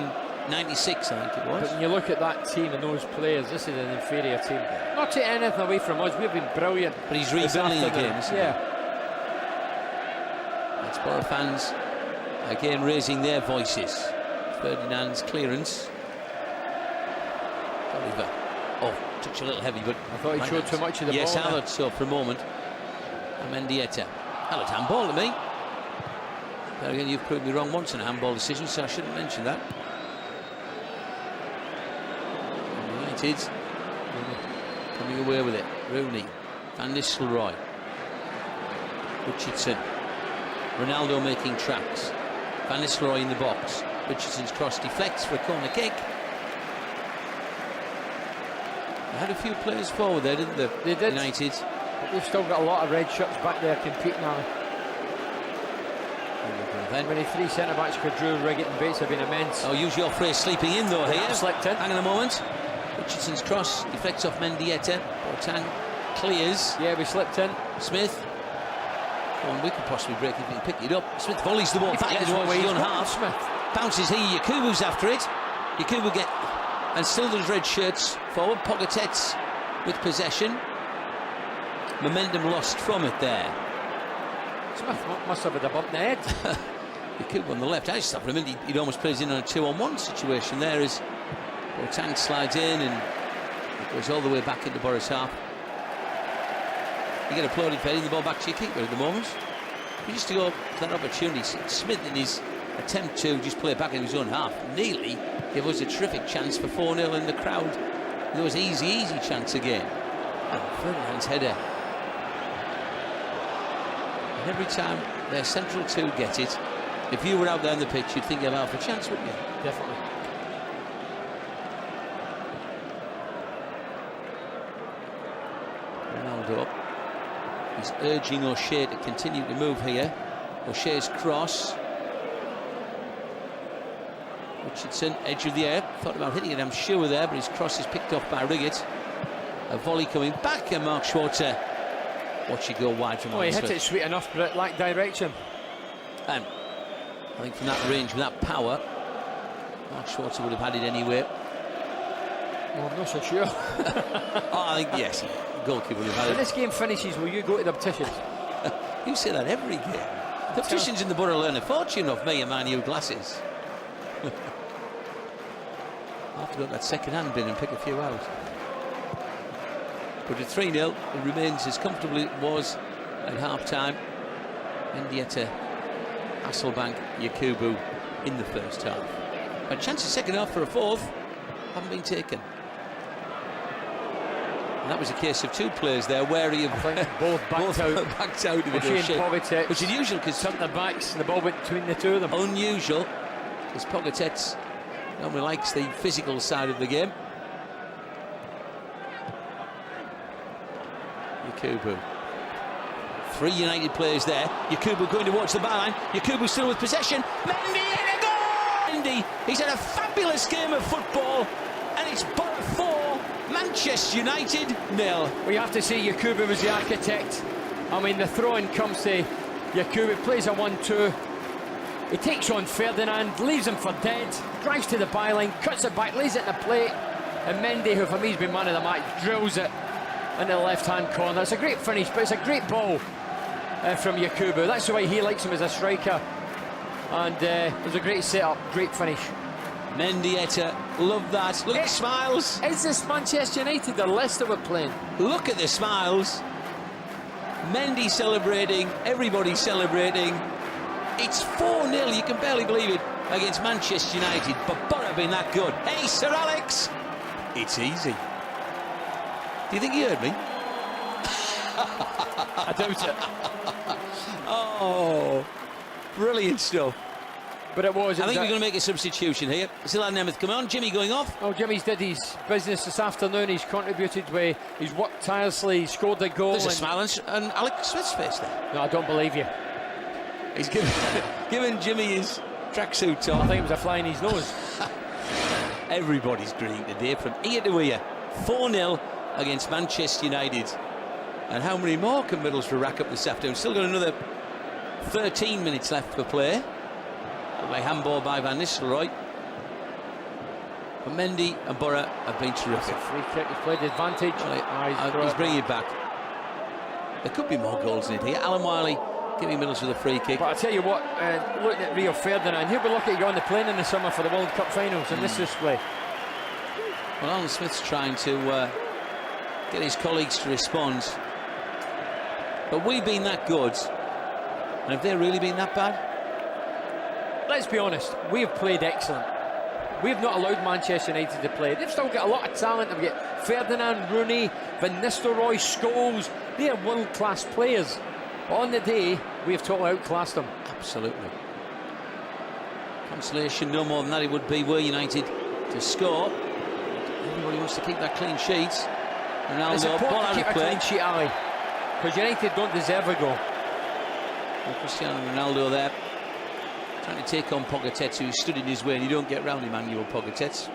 96, I think it was. But when you look at that team and those players, this is an inferior team. Not taking anything away from us, we've been brilliant. But he's rebuilding the game, isn't he? Yeah. That's Borough fans again raising their voices. Ferdinand's clearance. Doriva. Oh, touch a little heavy, but I thought he showed too much of the ball. Yes, I thought so for a moment. And Mendieta. That looked handball to me. There again, you've proved me wrong once in a handball decision, so I shouldn't mention that. United coming away with it. Rooney, Van Nistelrooij, Richardson, Ronaldo making tracks. Van Nistelrooij in the box. Richardson's cross deflects for a corner kick. They had a few players forward there, didn't they? They did. United. But they've still got a lot of red shirts back there competing now. Many three centre-backs, Queudrue, Riggott and Bates have been immense. Oh, use your phrase, sleeping in though here. Slipped in. Hang on a moment. Richardson's cross deflects off Mendieta. Boateng clears. Yeah, we slipped in. Smith. Well, we could possibly break if we can pick it up. Smith volleys the ball back towards his own half. Smith Bounces here. Yakubu's after it. Yakubu and still there's red shirts forward. Pogatetz with possession. Momentum lost from it there. Smith must have had a bump in the head. Yakubu on the left. I just thought for a minute he'd almost plays in on a 2-on-1 situation there as Boateng slides in and it goes all the way back into Borough's half. You get applauded for heading the ball back to your keeper at the moment. He used to go for that opportunity. Smith in his attempt to just play back in his own half nearly gave us a terrific chance for 4-0 in the crowd. There was easy chance again. And Ferdinand's header. And every time their central two get it, if you were out there on the pitch, you'd think you'd have a chance, wouldn't you? Definitely. Ronaldo up. He's urging O'Shea to continue to move here. O'Shea's cross. Richardson, edge of the air. Thought about hitting it, I'm sure, there, but his cross is picked off by Riggott. A volley coming back, and Mark Schwarzer. Watch it go wide from he hit it sweet enough, but it lacked direction. And I think from that range, with that power, Mark Schwarzer would have had it anyway. Well, I'm not so sure. Oh, I think, yes, the goalkeeper would have had it. When this game finishes, will you go to the opticians? You say that every game. The opticians in the Borough learn a fortune off me and my new glasses. I'll have to go to that second-hand bin and pick a few out. But at 3-0, it remains as comfortably as it was at half-time. Mendieta, Hasselbaink, Yakubu in the first half. A chance of second half for a fourth haven't been taken. And that was a case of two players there wary of both backed out. Backed out of it. Pogatetz, which is unusual because the backs and the ball went between the two of them. Unusual because Pogatetz normally likes the physical side of the game. Yakubu. Three United players there. Yakubu going towards the byline. Yakubu still with possession. Mendy in a goal! Mendy, he's had a fabulous game of football, and it's Borough 4, Manchester United 0. We have to say Yakubu was the architect. I mean, the throw-in comes to Yakubu, plays a 1-2. He takes on Ferdinand, leaves him for dead, drives to the byline, cuts it back, lays it in the plate, and Mendy, who for me has been man of the match, drills it into the left-hand corner. It's a great finish, but it's a great ball from Yakubu. That's the way he likes him as a striker. And it was a great setup, great finish. Mendieta, love that. Look at the smiles. Is this Manchester United or Leicester we're playing? Look at the smiles. Mendy celebrating, everybody celebrating. It's 4-0, you can barely believe it, against Manchester United, but Borough being that good. Hey, Sir Alex! It's easy. Do you think he heard me? I doubt it. Oh, brilliant stuff. But it was. I think we're going to make a substitution here. Still had Németh come on. Jimmy going off. Oh, Jimmy's did his business this afternoon. He's contributed with. He's worked tirelessly. He's scored the goal. There's a smile on Alex Smith's face there. No, I don't believe you. He's given Jimmy his tracksuit top. I think it was a fly in his nose. Everybody's green today from ear to ear. 4-0 against Manchester United. And how many more can Middlesbrough rack up this afternoon? Still got another 13 minutes left for play. By handball by Van Nistelrooij. But Mendy and Borough have been terrific. Free kick, he's played the advantage. Well, he's bringing it back. There could be more goals in it here. Alan Wiley giving Middlesbrough the free kick. But I tell you what, looking at Rio Ferdinand, he'll be lucky to go on the plane in the summer for the World Cup finals in this display. Well, Alan Smith's trying to get his colleagues to respond. But we've been that good. And have they really been that bad? Let's be honest, we have played excellent. We've not allowed Manchester United to play. They've still got a lot of talent. They've got Ferdinand, Rooney, Van Nistelrooij, Scholes. They are world-class players. On the day, we have totally outclassed them. Absolutely. Consolation, no more than that it would be were United to score. Everybody wants to keep that clean sheet. Ronaldo, it's important to keep a clean sheet, Ali, because United don't deserve a goal. Well, Cristiano Ronaldo there, trying to take on Pogatetz, who stood in his way, and you don't get round him, Manuel Pogatetz.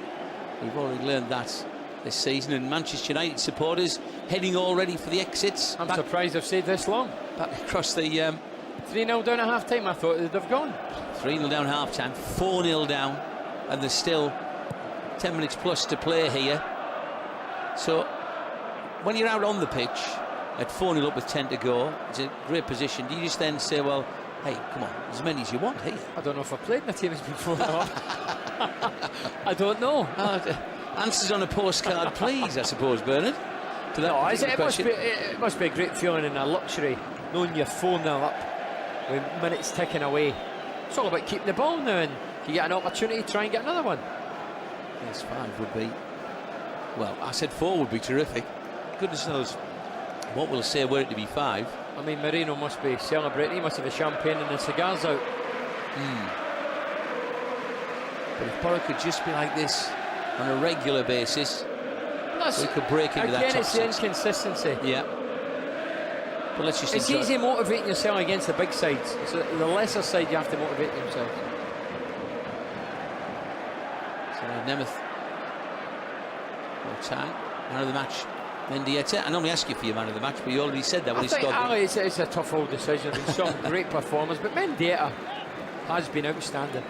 We've already learned that this season, and Manchester United supporters heading already for the exits. I'm surprised they've stayed this long. Back across the 3-0 down at half-time, I thought they'd have gone. 3-0 down half-time, 4-0 down, and there's still 10 minutes plus to play here. So when you're out on the pitch at 4-0 up with 10 to go, it's a great position. Do you just then say, well, hey, come on, as many as you want here? I don't know if I've played in a team that's been 4-0. I don't know. Answers on a postcard, please, I suppose, Bernard. To that no, it must be a great feeling and a luxury knowing you're 4-0 up with minutes ticking away. It's all about keeping the ball now, and you get an opportunity to try and get another one. Yes, 5 would be, well, I said 4 would be terrific. Goodness knows what we'll say were it to be 5. I mean, Marino must be celebrating. He must have the champagne and the cigars out. But if Borough could just be like this on a regular basis, we could break into that top 6. Again, it's the inconsistency. Yeah. But let's just It's easy motivating yourself against the big sides. It's the lesser side you have to motivate themselves. So Németh, Boateng, man of the match. Mendieta. I normally ask you for your man of the match, but you already said that when he scored. It's a tough old decision. There's been some great performers, but Mendieta has been outstanding.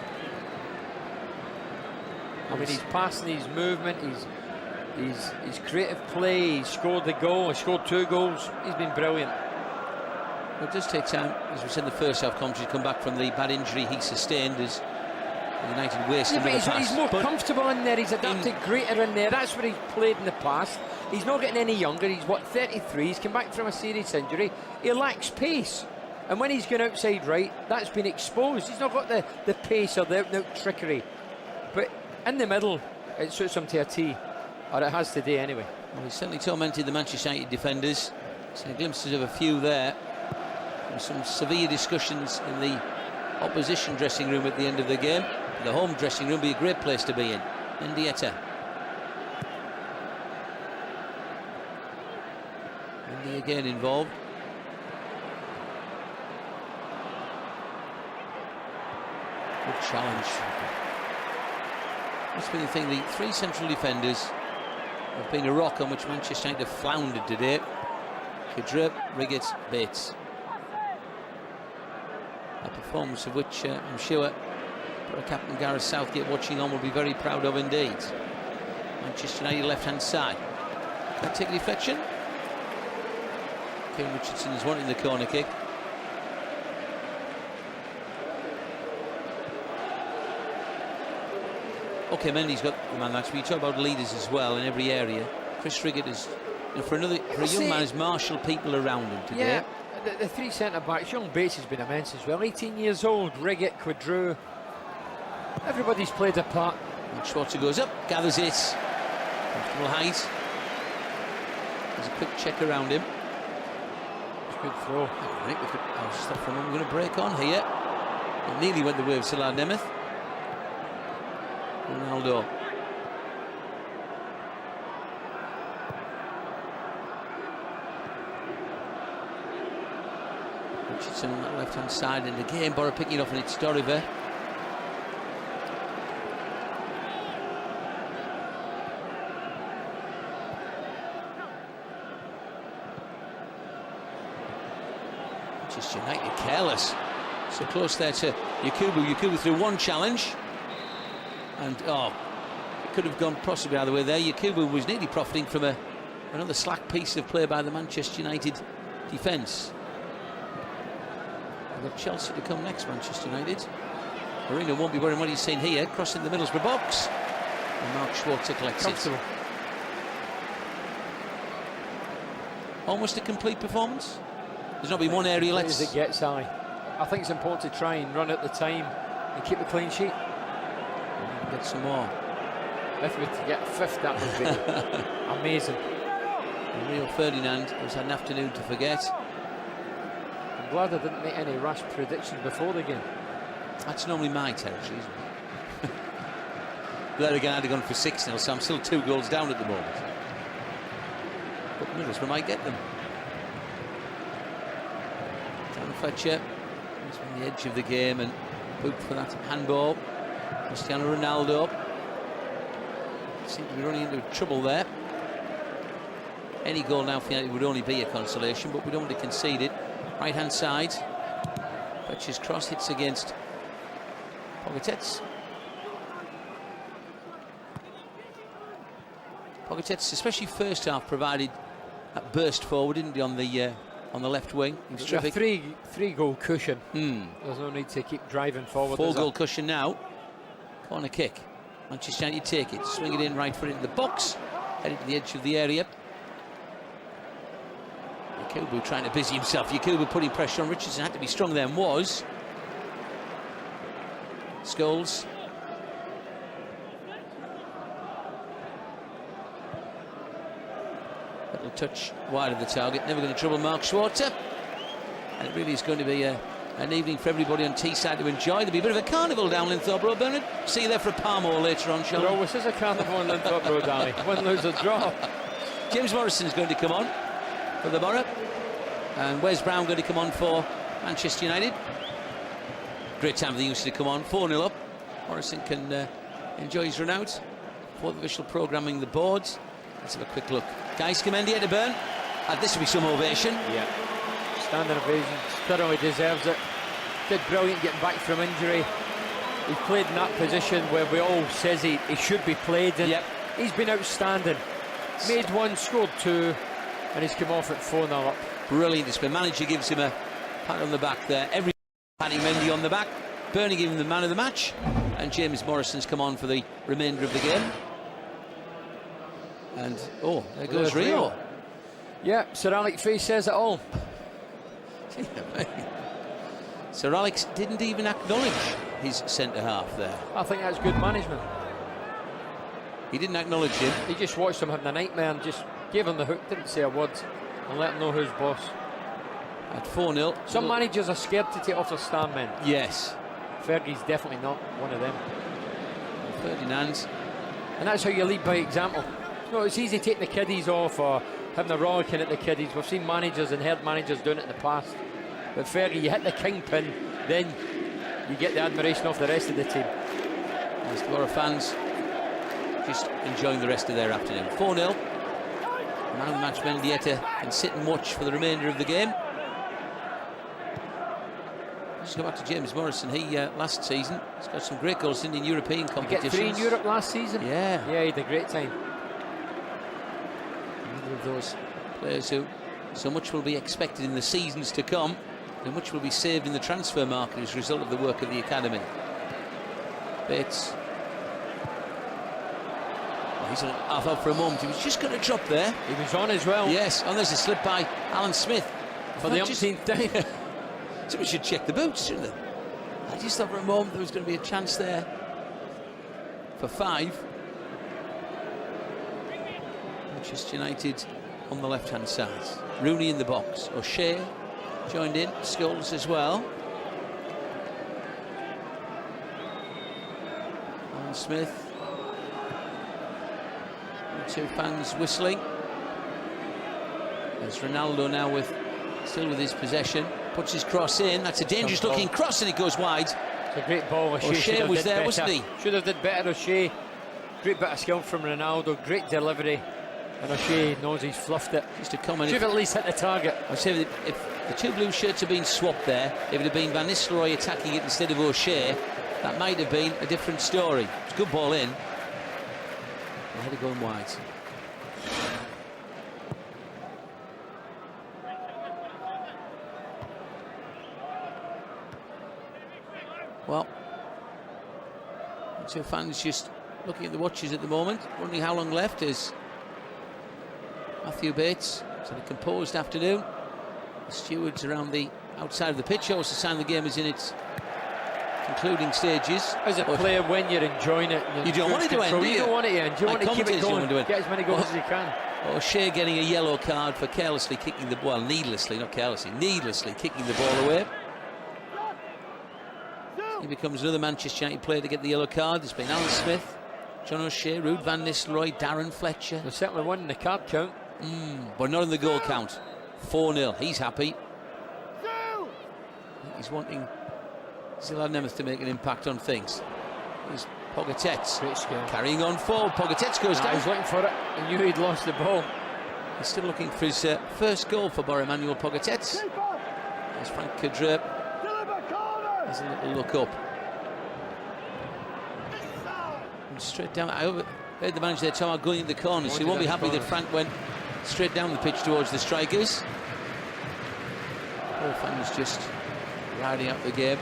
I mean, his passing, his movement, his creative play. He scored the goal. He scored 2 goals. He's been brilliant. Well, it does take time, as we said in the first half commentary, to come back from the bad injury he sustained as United wasted another pass. He's more comfortable in there. He's adapted greater in there. That's where he's played in the past. He's not getting any younger. He's, 33? He's come back from a serious injury. He lacks pace. And when he's gone outside right, that's been exposed. He's not got the pace or the out-and-out trickery. But in the middle, it suits him to a T. Or it has today, anyway. Well, he's certainly tormented the Manchester United defenders. Seen glimpses of a few there. And some severe discussions in the opposition dressing room at the end of the game. The home dressing room would be a great place to be in. Mendieta. Mendy again involved. Good challenge. Must be the thing, the 3 central defenders have been a rock on which Manchester United have floundered today. Queudrue, Riggott, Bates. A performance of which I'm sure Captain Gareth Southgate watching on will be very proud of indeed. Manchester United left-hand side. Can take a deflection. Kieran Richardson is wanting the corner kick. Okay, Mendy's got the man match, but you talk about leaders as well in every area. Chris Riggott is, for a young man, has marshalled people around him today. Yeah, the 3 centre-backs. Young Bates has been immense as well. 18 years old, Riggott, Queudrue. Everybody's played a part. And Schwarzer goes up, gathers it. Comfortable height. There's a quick check around him. It's a good throw. I'll stop for a moment. We're going to break on here. It nearly went the way of Salah Németh. Ronaldo. Richardson on that left-hand side, and again Borough picking it off, and it's Doriva. Manchester United careless. So close there to Yakubu. Yakubu through one challenge. And could have gone possibly either way there. Yakubu was nearly profiting from another slack piece of play by the Manchester United defence. We've got Chelsea to come next, Manchester United. Mourinho won't be worrying what he's seen here, crossing the Middlesbrough box. And Mark Schwarzer collects it. Almost a complete performance. There's not been one area as it gets, Ali. I think it's important to try and run at the time and keep a clean sheet. Get some more. If we were to get a fifth, that would be amazing. And real Ferdinand has had an afternoon to forget. I'm glad I didn't make any rash predictions before the game. That's normally my territory, isn't it? There again, I'd have gone for 6-0, so I'm still 2 goals down at the moment. But Middlesbrough might get them. Down Fletcher. He's on the edge of the game and booked for that handball. Cristiano Ronaldo. Seems to be running into trouble there. Any goal now for United would only be a consolation, but we don't want to concede it. Right hand side. Fletcher's cross hits against Pogatetz. Pogatetz, especially first half, provided that burst forward, didn't he, on the left wing? He was terrific. A three-goal cushion. There's no need to keep driving forward. 4-goal cushion now. Corner kick. Manchester United take it, swing it in, right foot into the box, headed to the edge of the area. Yakubu trying to busy himself. Yakubu putting pressure on Richardson, had to be strong there and was. Scholes. Little touch wide of the target, never going to trouble Mark Schwarzer. And it really is going to be an evening for everybody on Teesside to enjoy. There'll be a bit of a carnival down Linthorpe Road, Bernard. See you there for a Palmore later on, Sean. There always is a carnival on Linthorpe Road, Danny. Win, lose or draw. James Morrison is going to come on for the Borough. And Wes Brown going to come on for Manchester United. Great time for the youngsters to come on. 4-0 up. Morrison can enjoy his run out. Fourth official programming the boards. Let's have a quick look. Guys, Mendieta to Burn. This will be some ovation. Yeah. Standing ovation. Thoroughly deserves it. Did brilliant getting back from injury. He played in that position where we all says he should be played in. Yep. He's been outstanding. Made 1, scored 2, and he's come off at 4-0 up. Brilliant display. Manager gives him a pat on the back there. Every patting Mendy on the back. Burnley giving him the man of the match. And James Morrison's come on for the remainder of the game. And, oh, there goes Rio. Yeah, Sir Alex Face says it all. Sir Alex didn't even acknowledge his centre-half there. I think that's good management. He didn't acknowledge him. He just watched him having a nightmare and just gave him the hook, didn't say a word, and let him know who's boss. At 4-0. Some managers are scared to take off their stand men. Yes. Fergie's definitely not one of them. Ferdinand. And that's how you lead by example. No, it's easy taking the kiddies off or having a rollicking at the kiddies. We've seen managers and heard managers doing it in the past. But Fergie, you hit the kingpin, then you get the admiration of the rest of the team. There's a lot of fans just enjoying the rest of their afternoon. 4-0. Man of the match, Mendieta, can sit and watch for the remainder of the game. Just go back to James Morrison. He last season he's got some great goals in European competitions. He get 3 in Europe last season. Yeah, he had a great time. Another of those players who so much will be expected in the seasons to come, and much will be saved in the transfer market as a result of the work of the academy. Bates. Oh, he's half out for a moment. He was just going to drop there. He was on as well. Yes, and there's a slip by Alan Smith for the umpteenth time. Somebody should check the boots, shouldn't they? I just thought for a moment there was going to be a chance there for 5. Manchester United on the left-hand side. Rooney in the box. O'Shea joined in. Scholes as well. Alan Smith. 2 fans whistling. There's Ronaldo now still with his possession. Puts his cross in. That's a dangerous looking cross and it goes wide. It's a great ball. O'Shea was there, wasn't he? Should have did better, O'Shea. Great bit of skill from Ronaldo. Great delivery. And O'Shea knows he's fluffed it. Just to comment. Should have at least hit the target. I'd say that if the 2 blue shirts had been swapped there, if it had been Van Nistelrooij attacking it instead of O'Shea, that might have been a different story. It's a good ball in. The header going wide. Well, two fans just looking at the watches at the moment, wondering how long left. Is Matthew Bates. It's had a composed afternoon. The stewards around the outside of the pitch also sign the game is in its concluding stages. As a player, when you're enjoying it, you don't want it to end, do you don't want it to end. You want to keep it going, get as many goals as you can. O'Shea getting a yellow card for carelessly kicking the ball, needlessly, not carelessly, needlessly kicking the ball away. He becomes another Manchester United player to get the yellow card. There's been Alan Smith, John O'Shea, Ruud van Nistelrooij, Darren Fletcher. They're certainly one in the card count. But not in the goal count. 4-0. He's happy. He's wanting Zlatan Németh to make an impact on things. Here's Pogatetz carrying on forward. Pogatetz goes down. He's looking for it. He knew he'd lost the ball. He's still looking for his first goal for Emmanuel Pogatetz. There's Frank Queudrue. There's a little look up. And straight down. I heard the manager there talking about going in the corner, so he won't be happy that Frank went straight down the pitch towards the strikers. All fans just riding out the game.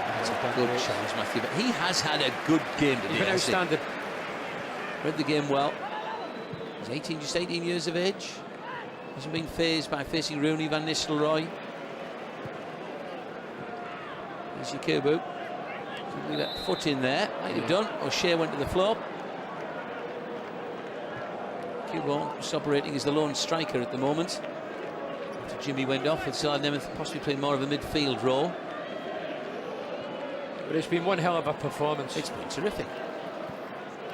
That's a good challenge, Matthew, but he has had a good game today. He's been outstanding. Read the game well. He's just 18 years of age. Hasn't been fazed by facing Rooney, Van Nistelrooij. There's Yakubu. With that foot in there, might have done. O'Shea went to the floor. Yakubu is operating as the lone striker at the moment. After Jimmy went off, it's Németh possibly playing more of a midfield role. But it's been one hell of a performance. It's been terrific.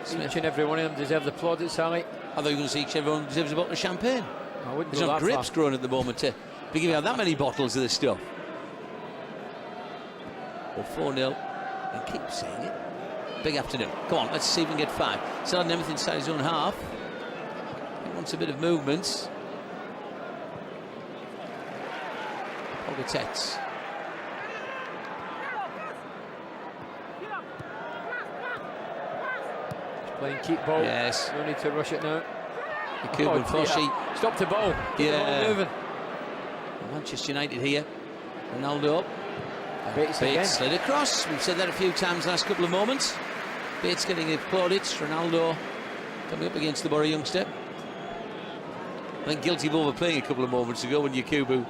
Each and every one of them deserve the plaudits, Ali. I thought you were going to say each and everyone deserves a bottle of champagne. I wouldn't There's no grapes growing at the moment to be giving out that many bottles of this stuff. Well, 4-0, and keep saying it. Big afternoon. Come on, let's see if we can get 5. Zlatan Németh inside his own half. He wants a bit of movement. Pogatetz. Playing keep ball. Yes. No need to rush it now. Yakubu, unfortunately. Stop the ball. Keep the ball moving. Manchester United here. Ronaldo up. Bates slid across. We've said that a few times last couple of moments. Bates getting the plaudits. Ronaldo coming up against the Borough youngster. I think guilty of overplaying a couple of moments ago when Yakubu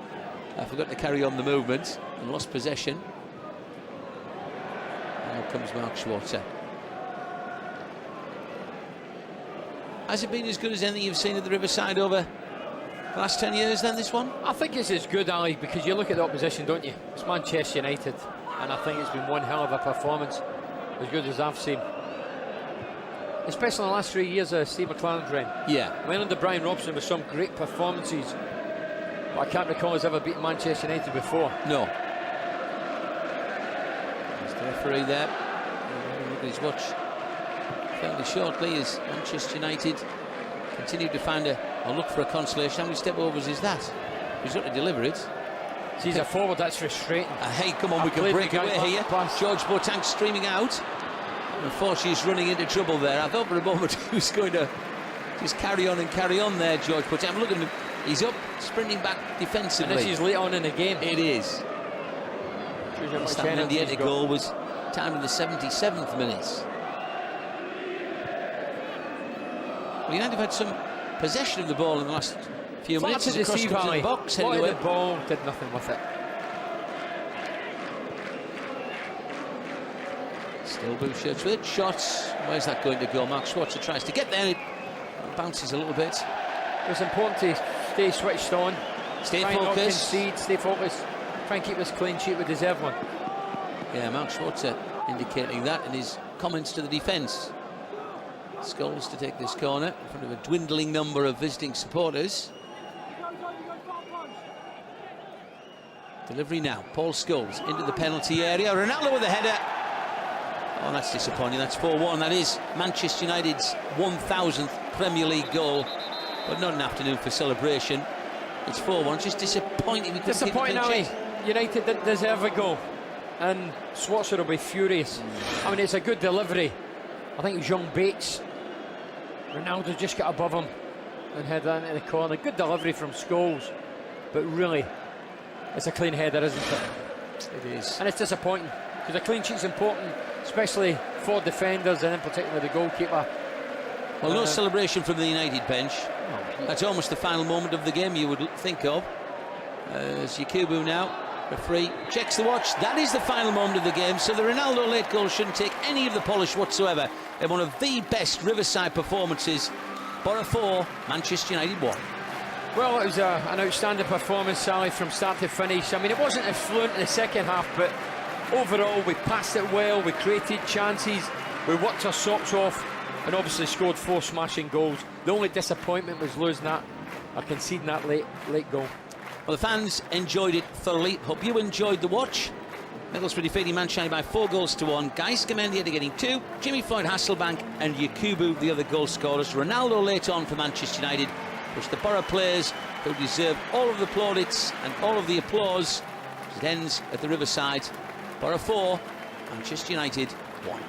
forgot to carry on the movement and lost possession. And now comes Mark Schwarzer. Has it been as good as anything you've seen at the Riverside over the last 10 years then, this one? I think it's as good, Ali, because you look at the opposition, don't you? It's Manchester United, and I think it's been one hell of a performance, as good as I've seen. Especially in the last 3 years of Steve McClaren's reign. Yeah. I mean, under Brian Robson with some great performances, but I can't recall us ever beaten Manchester United before. No. There's the referee there. Look at his watch. Fairly shortly as Manchester United continue to find a look for a consolation. How many step overs is that? He's got to deliver it. He's a forward, that's frustrating. Hey, come on, we can break away here. George Boateng streaming out. Unfortunately, he's running into trouble there. I thought for a moment he was going to just carry on there, George Boateng. Look at him, he's up, sprinting back defensively. And this is late on in the game. It is. That Mendieta goal was timed in the 77th minute. Well, United have had some possession of the ball in the last few minutes. To deceive, the box, the ball did nothing with it. Still blue shirts with it. Shots. Where's that going to go? Mark Schwarzer tries to get there. It bounces a little bit. It's important to stay switched on. Stay focused. Stay focused. Try and keep this clean sheet. We deserve one. Yeah, Mark Schwarzer indicating that in his comments to the defence. Scholes to take this corner in front of a dwindling number of visiting supporters. Delivery now. Paul Scholes into the penalty area. Ronaldo with a header. Oh, that's disappointing. That's 4-1. That is Manchester United's 1000th Premier League goal, but not an afternoon for celebration. It's 4-1. Just disappointing. Disappointing, Ali. United didn't deserve a goal, and Schwarzer will be furious. I mean, it's a good delivery. I think it was young Bates Ronaldo just got above him and head that into the corner. Good delivery from Scholes, but really, it's a clean header, isn't it? It is. And it's disappointing, because a clean sheet's important, especially for defenders and in particular the goalkeeper. Well, no celebration from the United bench. No. That's almost the final moment of the game, you would think of. As Yakubu now, referee, checks the watch. That is the final moment of the game, so the Ronaldo late goal shouldn't take any of the polish whatsoever in one of the best Riverside performances. Borough 4, Manchester United 1. Well, it was an outstanding performance, Sally, from start to finish. I mean, it wasn't as fluent in the second half, but overall we passed it well, we created chances, we worked our socks off, and obviously scored 4 smashing goals. The only disappointment was losing that, or conceding that late goal. Well, the fans enjoyed it thoroughly. Hope you enjoyed the watch. Middlesbrough defeating Manchester United by 4 goals to 1. Mendieta getting 2. Jimmy Floyd, Hasselbaink and Yakubu the other goal scorers. Ronaldo late on for Manchester United, which the Borough players who deserve all of the plaudits and all of the applause. It ends at the Riverside. Borough 4, Manchester United 1.